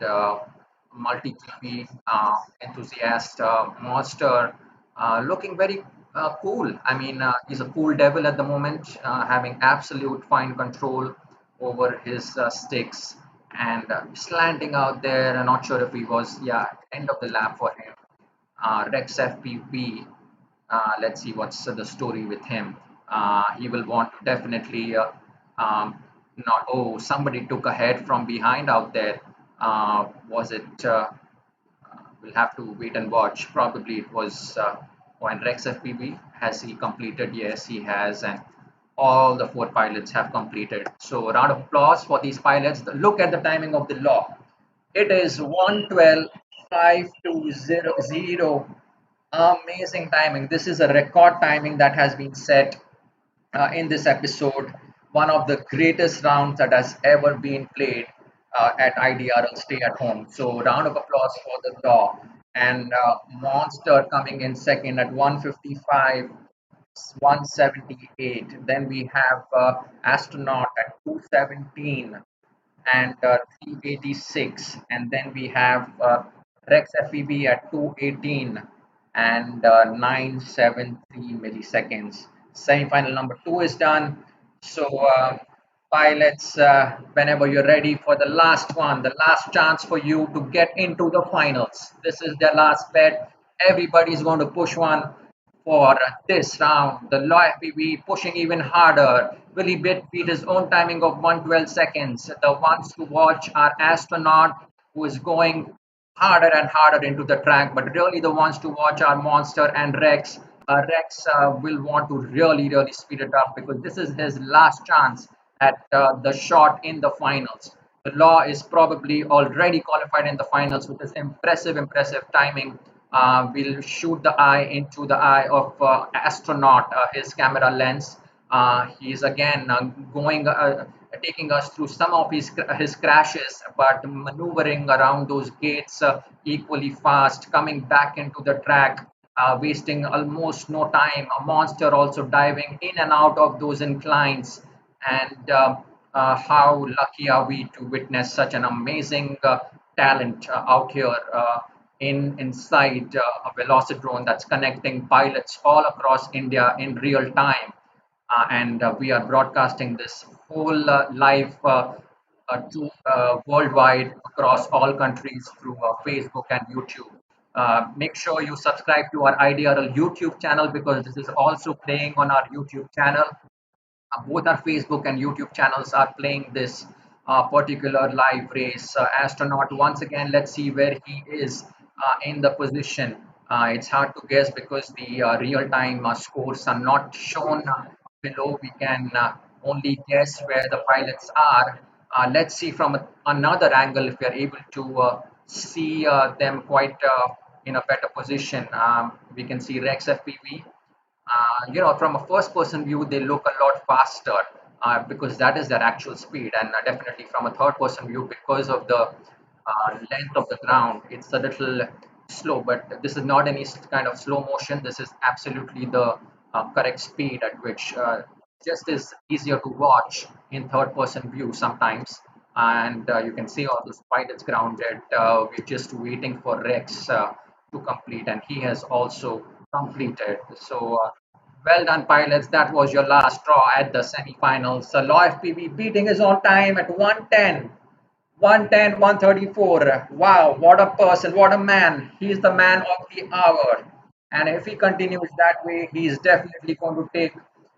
A: multi-GP enthusiast monster, looking very cool. I mean, he's a cool devil at the moment, having absolute fine control over his sticks and slanting out there. I'm not sure if he was, yeah, end of the lap for him. Rex FPV. Let's see what's the story with him. He will want to definitely not. Oh, somebody took a head from behind out there. Was it? We'll have to wait and watch. Probably it was. And Rex FPV, has he completed? Yes, he has, and all the four pilots have completed. So, a round of applause for these pilots. Look at the timing of the law. It is 1:12:52:00. Amazing timing. This is a record timing that has been set in this episode. One of the greatest rounds that has ever been played at IDRL Stay at Home. So, round of applause for the Law. And Monster coming in second at 155, 178. Then we have Astronaut at 217 and 386, and then we have Rex FEB at 218 and 973 milliseconds. Semi-final number two is done. So pilots, whenever you're ready for the last one, the last chance for you to get into the finals. This is their last bet. Everybody's going to push one for this round. The Law FPV pushing even harder. Will he beat his own timing of 112 seconds? The ones to watch are Astronaut, who is going harder and harder into the track, but really the ones to watch are Monster and Rex. Rex will want to really speed it up because this is his last chance at the shot in the finals. The Law is probably already qualified in the finals with this impressive timing. Will shoot the eye into the eye of Astronaut, his camera lens. He's again going taking us through some of his crashes, but maneuvering around those gates equally fast, coming back into the track, wasting almost no time. A Monster also diving in and out of those inclines, and how lucky are we to witness such an amazing talent out here in inside a Velocidrone that's connecting pilots all across India in real time, and we are broadcasting this whole live to worldwide across all countries through Facebook and YouTube. Make sure you subscribe to our IDRL YouTube channel because this is also playing on our YouTube channel. Both our Facebook and YouTube channels are playing this particular live race. Astronaut, once again, let's see where he is in the position. It's hard to guess because the real-time scores are not shown below. We can only guess where the pilots are. Let's see from another angle if we are able to see them quite in a better position. We can see Rex FPV, from a first person view, they look a lot faster because that is their actual speed. And definitely from a third person view, because of the length of the ground, it's a little slow. But this is not any kind of slow motion. This is absolutely the correct speed at which just is easier to watch in third person view sometimes. And you can see all those pilots grounded. We're just waiting for Rex to complete, and he has also completed. So well done, pilots. That was your last draw at the semifinals. So Law FPV beating his own time at 110. 110, 134. Wow, what a person, what a man. He's the man of the hour. And if he continues that way, he's definitely going to take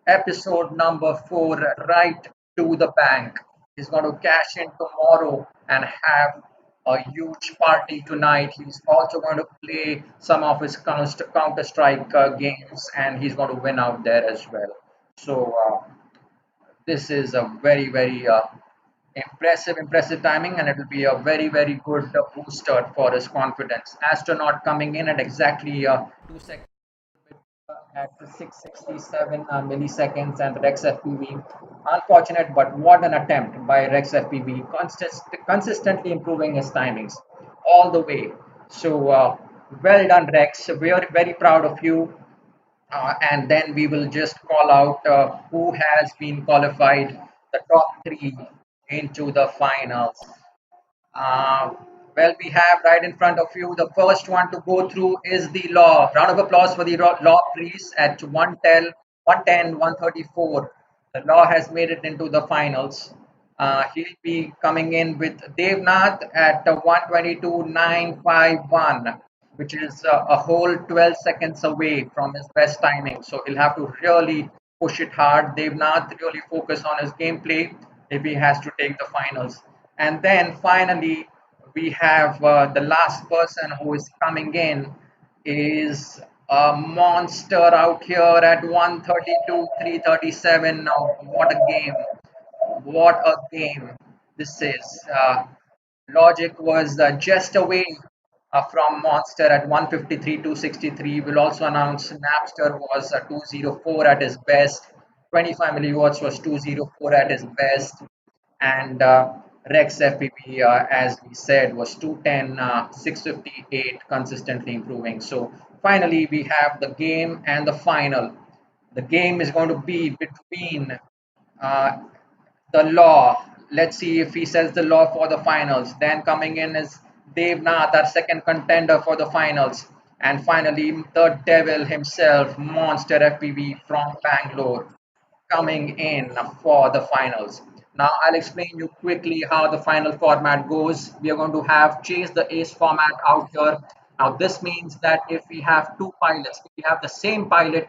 A: episode number four right to the bank. He's going to cash in tomorrow and have a huge party tonight. He's also going to play some of his Counter Strike games, and he's going to win out there as well. So this is a very impressive timing, and it will be a very good booster for his confidence. Astronaut coming in at exactly 2 seconds at 667 milliseconds, and Rex FPV. Unfortunate, but what an attempt by Rex FPV, consistently improving his timings all the way. So well done, Rex. We are very proud of you. And then we will just call out who has been qualified, the top three into the finals. Uh, well, we have right in front of you the first one to go through is the law. Round of applause for the law priest at 110, 134. The law has made it into the finals. He'll be coming in with Devnath at 122.951, which is a whole 12 seconds away from his best timing. So he'll have to really push it hard. Devnath really focus on his gameplay if he has to take the finals. And then finally, we have the last person who is coming in is a monster out here at 132, 337. Now, what a game! What a game this is. Logic was just away from Monster at 153, 263. We'll also announce Napster was 204 at his best. 25 milliwatts was 204 at his best. And Rex FPP, as we said, was 210, 658, consistently improving. So finally, we have the game and the final. The game is going to be between uh, the law. Let's see if he says the law for the finals. Then coming in is Devnath, our second contender for the finals. And finally, the devil himself, Monster FPV from Bangalore, coming in for the finals. Now, I'll explain you quickly how the final format goes. We are going to have chase the ace format out here. Now, this means that if we have two pilots, if we have the same pilot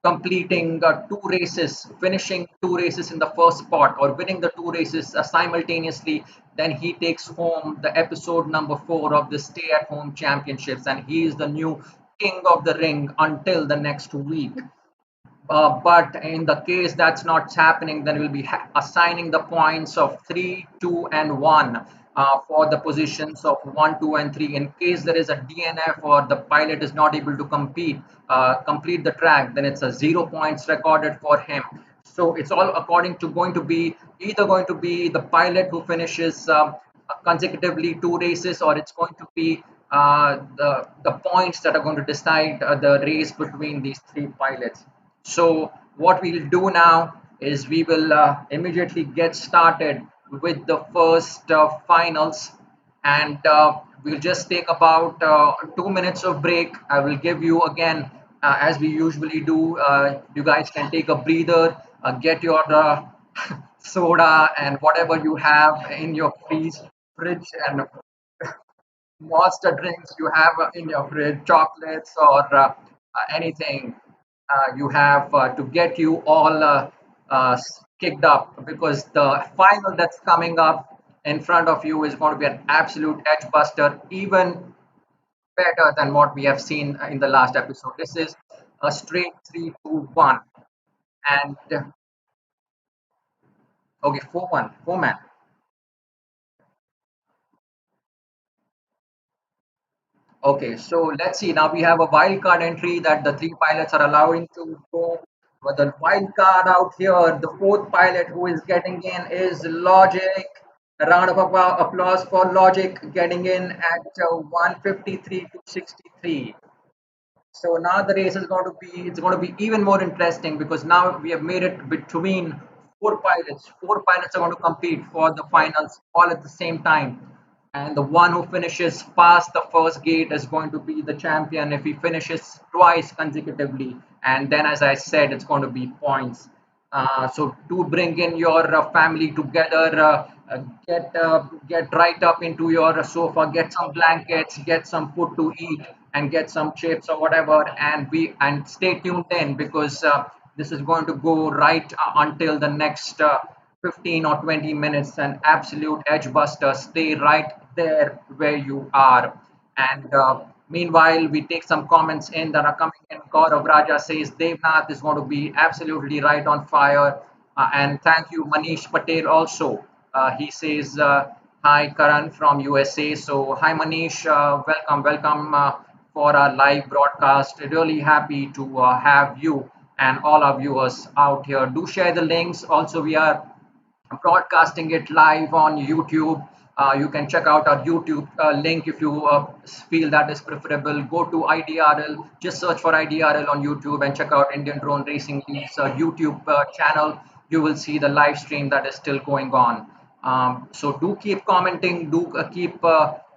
A: completing two races, finishing two races in the first spot, or winning the two races simultaneously, then he takes home the episode number 4 of the Stay at Home Championships, and he is the new king of the ring until the next week. But in the case that's not happening, then we'll be assigning the points of 3, 2, and 1 for the positions of 1, 2, and 3. In case there is a DNF or the pilot is not able to complete the track, then it's a 0 points recorded for him. So it's all according to going to be either going to be the pilot who finishes consecutively two races, or it's going to be the points that are going to decide the race between these three pilots. So what we'll do now is we will immediately get started with the first finals, and we'll just take about 2 minutes of break. I will give you again, as we usually do. You guys can take a breather, get your soda and whatever you have in your fridge, and monster drinks you have in your fridge, chocolates or anything you have to get you all kicked up, because the final that's coming up in front of you is going to be an absolute edge buster, even better than what we have seen in the last episode. This is a straight 3-2-1, and okay, 4-1, 4 man. Okay, so let's see. Now we have a wild card entry that the three pilots are allowing to go. But the wild card out here, the fourth pilot who is getting in is Logic. A round of applause for Logic getting in at 153 to 63. So now the race is going to be it's going to be even more interesting, because now we have made it between four pilots. Four pilots are going to compete for the finals all at the same time. And the one who finishes past the first gate is going to be the champion if he finishes twice consecutively. And then, as I said, it's going to be points. So to bring in your family together, get right up into your sofa, get some blankets, get some food to eat, and get some chips or whatever, and stay tuned in, because this is going to go right until the next 15 or 20 minutes. An absolute edge buster. Stay right there where you are, and Meanwhile, we take some comments in that are coming in. Gaurav Raja says Devnath is going to be absolutely right on fire. And thank you, Manish Patel also. He says, hi, Karan from USA. So, hi, Manish. Welcome, welcome for our live broadcast. Really happy to have you and all our viewers out here. Do share the links. Also, we are broadcasting it live on YouTube. You can check out our YouTube link if you feel that is preferable. Go to IDRL, just search for IDRL on YouTube and check out Indian Drone Racing League's YouTube channel. You will see the live stream that is still going on. So do keep commenting, do keep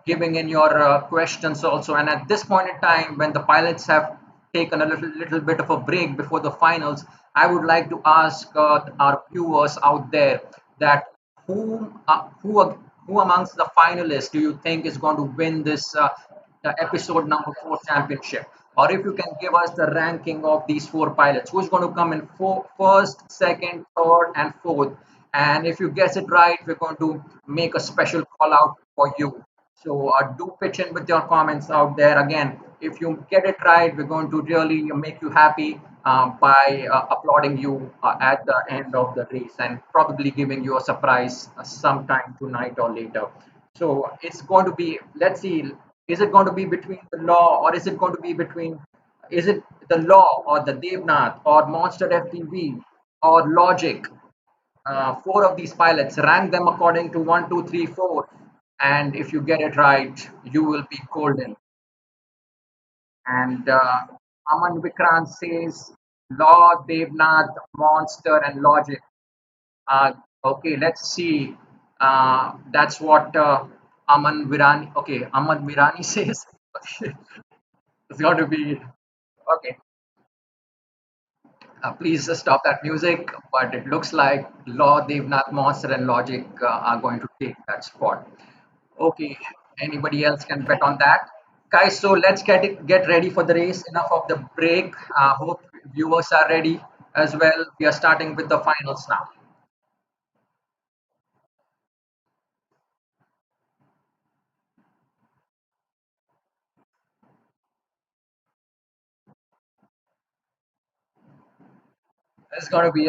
A: giving in your questions also. And at this point in time, when the pilots have taken a little bit of a break before the finals, I would like to ask our viewers out there that who uh, who who amongst the finalists do you think is going to win this episode number 4 championship? Or if you can give us the ranking of these four pilots, who's going to come in first, second, third, and fourth? And if you guess it right, we're going to make a special call out for you. So do pitch in with your comments out there. Again, if you get it right, we're going to really make you happy by applauding you at the end of the race and probably giving you a surprise sometime tonight or later. So it's going to be, let's see, is it going to be between the law or is it going to be between, is it the law or the Devnath or Monster FPV or Logic? Four of these pilots, rank them according to one, two, three, four, and if you get it right, you will be golden. And Aman Vikrant says Law, Devnath, Monster, and Logic. Okay, let's see. That's what Aman Virani. Okay, Aman Virani says. Okay, it's got to be okay. Please stop that music. But it looks like Law, Devnath, Monster, and Logic are going to take that spot. Okay, anybody else can bet on that, guys? So let's get ready for the race. Enough of the break. Hope viewers are ready as well. We are starting with the finals now. It's going to be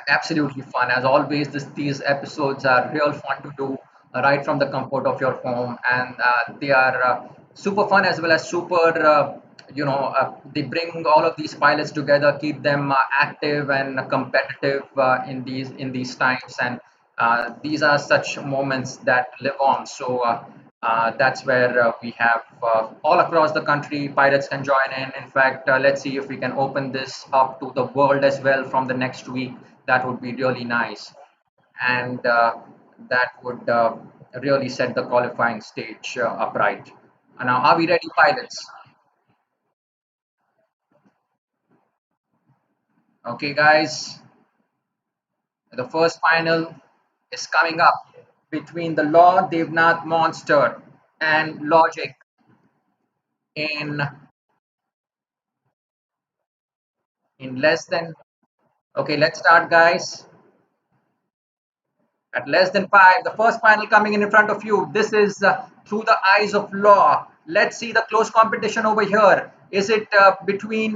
A: absolutely fun. As always, these episodes are real fun to do right from the comfort of your home, and they are super fun as well as super. They bring all of these pilots together, keep them active and competitive in these times, and these are such moments that live on. So. That's where we have all across the country pilots can join in. In fact, let's see if we can open this up to the world as well from the next week. That would be really nice, and that would really set the qualifying stage upright. Now, are we ready, pilots? Okay, guys, the first final is coming up between the Law Devnath Monster and Logic in less than. Okay, let's start, guys. At less than five, the first final coming in front of you. This is through the eyes of law. Let's see the close competition over here. Is it between?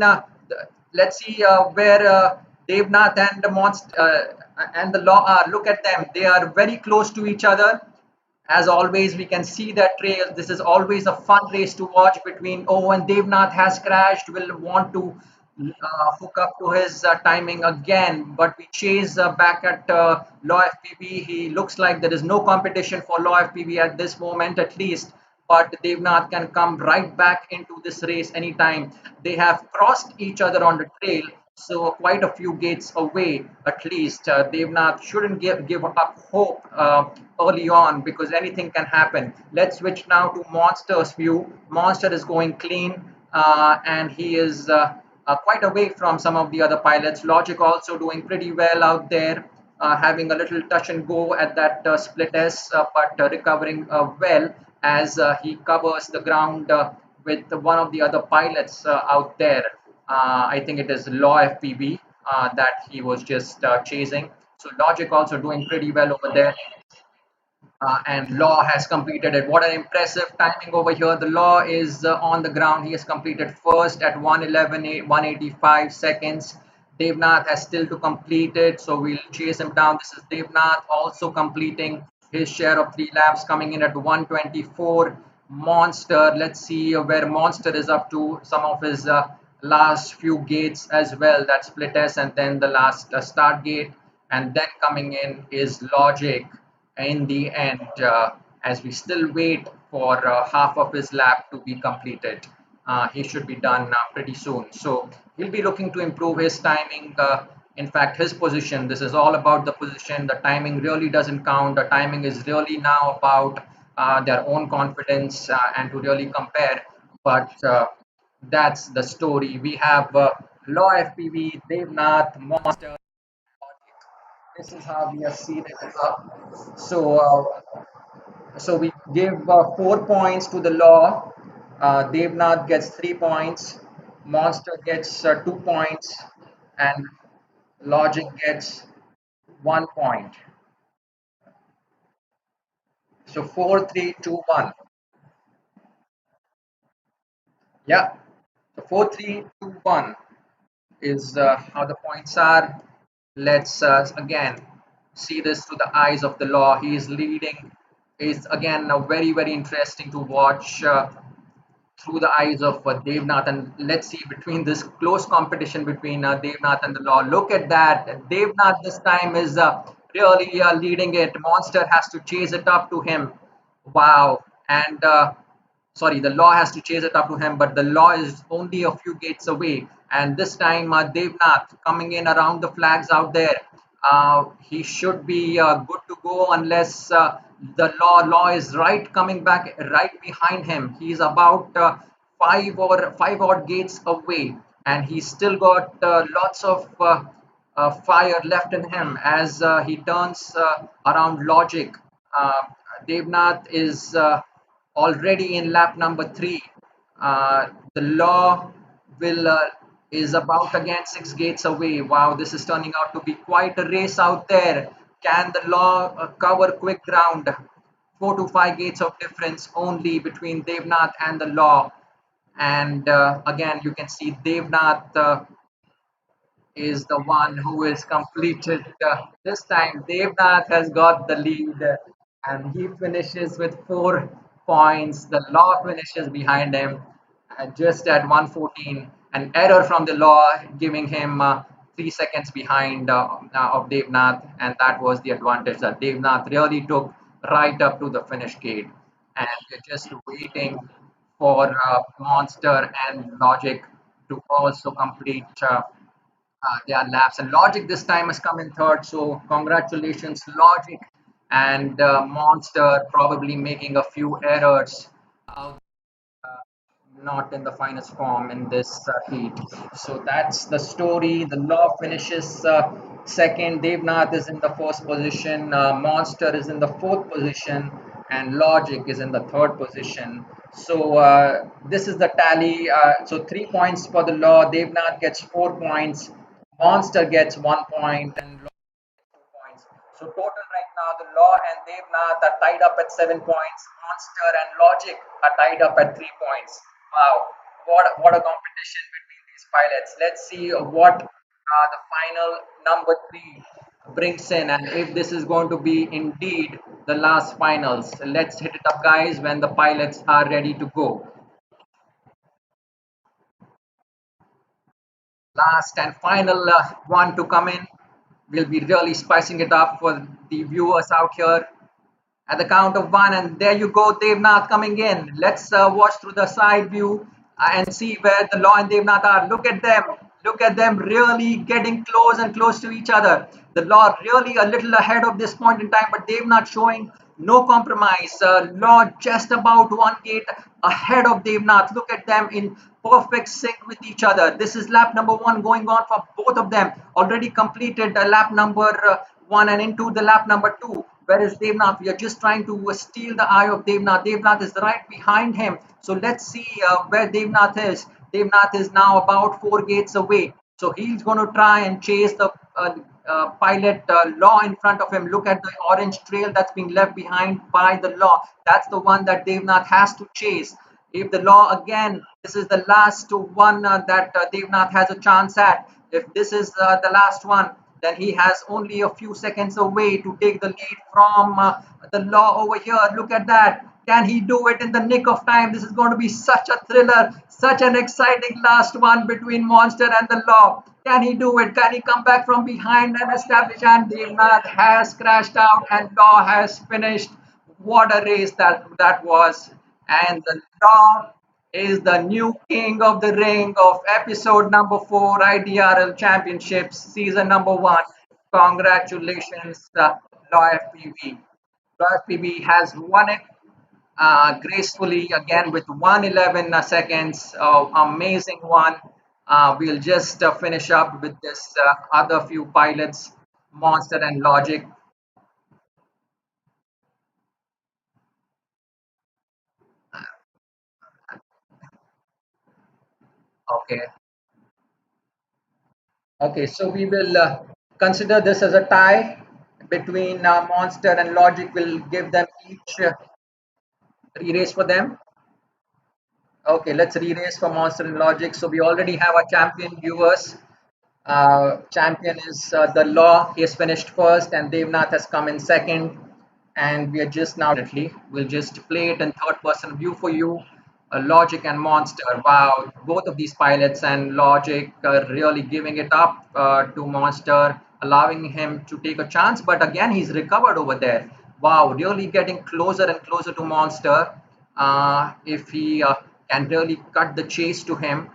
A: Let's see where Devnath and the monster and the law are. Look at them. They are very close to each other. As always, we can see that trail. This is always a fun race to watch between. Oh, and Devnath has crashed. Will want to hook up to his timing again, but we chase back at Law FPV. He looks like there is no competition for Law FPV at this moment, at least. But Devnath can come right back into this race anytime. They have crossed each other on the trail, so quite a few gates away at least. Devnath shouldn't give up hope early on because anything can happen. Let's switch now to Monster's view. Monster is going clean and he is quite away from some of the other pilots. Logic also doing pretty well out there, having a little touch and go at that split S, but recovering well as he covers the ground with one of the other pilots out there. I think it is Law FPV that he was just chasing. So Logic also doing pretty well over there. and Law has completed it. What an impressive timing over here. The Law is on the ground. He has completed first at 111, 185 seconds. Devnath has still to complete it, so we'll chase him down. This is Devnath also completing his share of 3 laps, coming in at 124. Monster, let's see where Monster is up to. Some of his last few gates as well. That's split S and then the last start gate. And then coming in is Logic in the end, as we still wait for half of his lap to be completed. He should be done pretty soon. So he'll be looking to improve his timing. In fact, his position, this is all about the position. The timing really doesn't count. The timing is really now about their own confidence and to really compare. But that's the story. We have Law FPV, Devnath, Monster. This is how we have seen it. So, so we give 4 points to the Law. Devnath gets 3 points. Monster gets 2 points, and Logic gets 1 point. So 4-3-2-1. Yeah. So 4-3-2-1 is how the points are. Let's again see this through the eyes of the Law. He is leading. Is again very interesting to watch. Through the eyes of Devnath. And let's see between this close competition between Devnath and the Law. Look at that. Devnath this time is really leading it. Monster has to chase it up to him. Wow. And sorry, the Law has to chase it up to him, but the Law is only a few gates away. And this time, Devnath coming in around the flags out there. He should be good to go unless the Law is right coming back right behind him. He's about five odd gates away, and he's still got lots of fire left in him as he turns around Logic. Uh, Devnath is already in lap number 3. The Law will is about again 6 gates away. Wow, this is turning out to be quite a race out there. Can the Law cover quick ground? 4 to 5 gates of difference only between Devnath and the Law. And again, you can see Devnath is the one who is completed. This time, Devnath has got the lead and he finishes with 4 points. The Law finishes behind him just at 114. An error from the Law giving him 3 seconds behind of Devnath, and that was the advantage that Devnath really took right up to the finish gate. And we're just waiting for Monster and Logic to also complete their laps. And Logic this time has come in third. So congratulations, Logic and Monster probably making a few errors out not in the finest form in this heat. So that's the story. The Law finishes second. Devnath is in the first position. Monster is in the fourth position, and Logic is in the third position. So this is the tally. So 3 points for the Law. Devnath gets 4 points. Monster gets 1 point, and points. So total right now, the Law and Devnath are tied up at 7 points. Monster and Logic are tied up at 3 points. Wow, what a competition between these pilots. Let's see what the final number 3 brings in, and if this is going to be indeed the last finals. Let's hit it up, guys, when the pilots are ready to go. Last and final one to come in. We'll be really spicing it up for the viewers out here. At the count of one, and there you go, Devnath coming in. Let's watch through the side view and see where the Law and Devnath are. Look at them. Look at them really getting close and close to each other. The Law really a little ahead of this point in time, but Devnath showing no compromise. Law just about 1 gate ahead of Devnath. Look at them in perfect sync with each other. This is lap number 1 going on for both of them. Already completed lap number 1 and into the lap number 2. Whereas Devnath, we are just trying to steal the eye of Devnath. Devnath is right behind him. So let's see where Devnath is. Devnath is now about 4 gates away. So he's going to try and chase the pilot Law in front of him. Look at the orange trail that's being left behind by the Law. That's the one that Devnath has to chase. If the Law again, this is the last one that Devnath has a chance at. If this is the last one, then he has only a few seconds away to take the lead from the Law over here. Look at that. Can he do it in the nick of time? This is going to be such a thriller, such an exciting last one between Monster and the Law. Can he do it? Can he come back from behind and establish? And Devnath has crashed out and Law has finished. What a race that was. And the Law is the new king of the ring of episode number 4 IDRL Championships, season number 1. Congratulations, Law FPV. Law FPV has won it gracefully again with 111 seconds. Amazing one. We'll just finish up with this other few pilots, Monster and Logic. Okay. Okay, so we will consider this as a tie between Monster and Logic. We'll give them each re-race for them. Okay, let's re-race for Monster and Logic. So we already have our champion viewers. Champion is the Law. He has finished first, and Devnath has come in second. And we are just now definitely we'll just play it in third person view for you. Logic and Monster. Wow, both of these pilots and Logic are really giving it up to Monster, allowing him to take a chance. But again, he's recovered over there. Wow, really getting closer and closer to Monster. If he can really cut the chase to him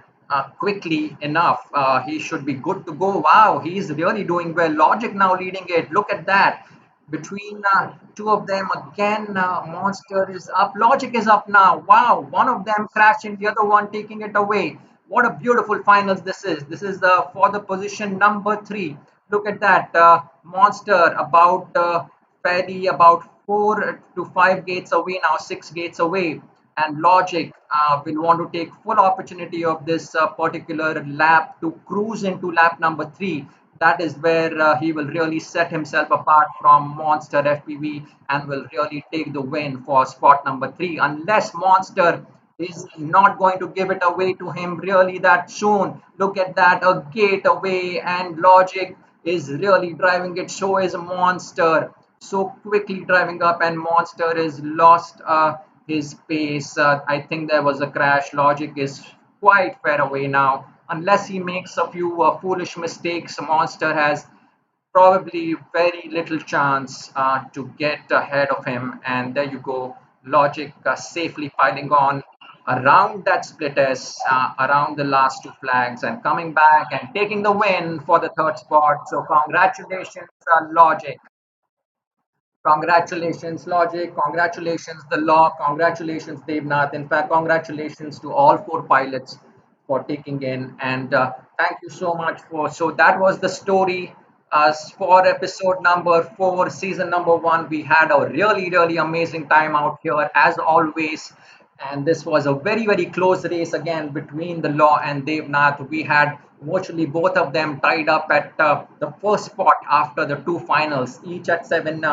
A: quickly enough, he should be good to go. Wow, he's really doing well. Logic now leading it. Look at that. Between two of them, again, Monster is up. Logic is up now. Wow, one of them crashing, the other one taking it away. What a beautiful finals this is. This is for the position number 3. Look at that. Monster about fairly about 4 to 5 gates away now, 6 gates away. And Logic will want to take full opportunity of this particular lap to cruise into lap number 3. That is where he will really set himself apart from Monster FPV and will really take the win for spot number 3. Unless Monster is not going to give it away to him really that soon. Look at that, a gate away, and Logic is really driving it. So is Monster, so quickly driving up, and Monster is lost his pace. I think there was a crash. Logic is quite far away now. Unless he makes a few foolish mistakes, Monster has probably very little chance to get ahead of him. And there you go, Logic safely piling on around that split S, around the last 2 flags, and coming back and taking the win for the third spot. So congratulations, Logic. Congratulations, Logic. Congratulations, the Law. Congratulations, Devnath. In fact, congratulations to all 4 pilots for taking in. And thank you so much for. So that was the story for episode number 4, season number 1. We had a really, really amazing time out here, as always. And this was a very, very close race again between the Law and Devnath. We had virtually both of them tied up at the first spot after the 2 finals, each at 7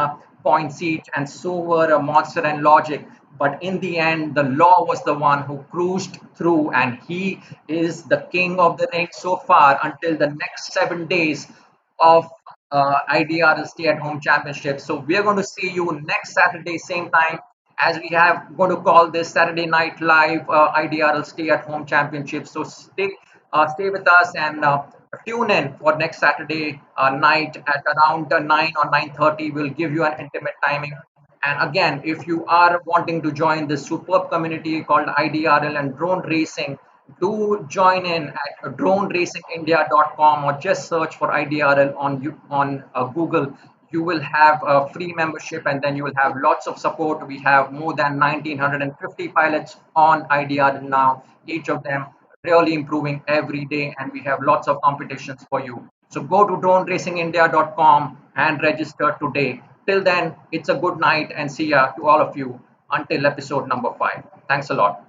A: points each, and so were Monster and Logic. But in the end, the Law was the one who cruised through, and he is the king of the ring so far until the next 7 days of IDRL Stay at Home Championship. So we are going to see you next Saturday, same time, as we have going to call this Saturday Night Live IDRL Stay at Home Championship. So stay with us and tune in for next Saturday night at around 9 or 9:30. We'll give you an intimate timing. And again, if you are wanting to join this superb community called IDRL and drone racing, do join in at droneracingindia.com or just search for IDRL on Google. You will have a free membership, and then you will have lots of support. We have more than 1950 pilots on IDRL now, each of them really improving every day, and we have lots of competitions for you. So go to droneracingindia.com and register today. Till then, it's a good night and see ya to all of you until episode number 5. Thanks a lot.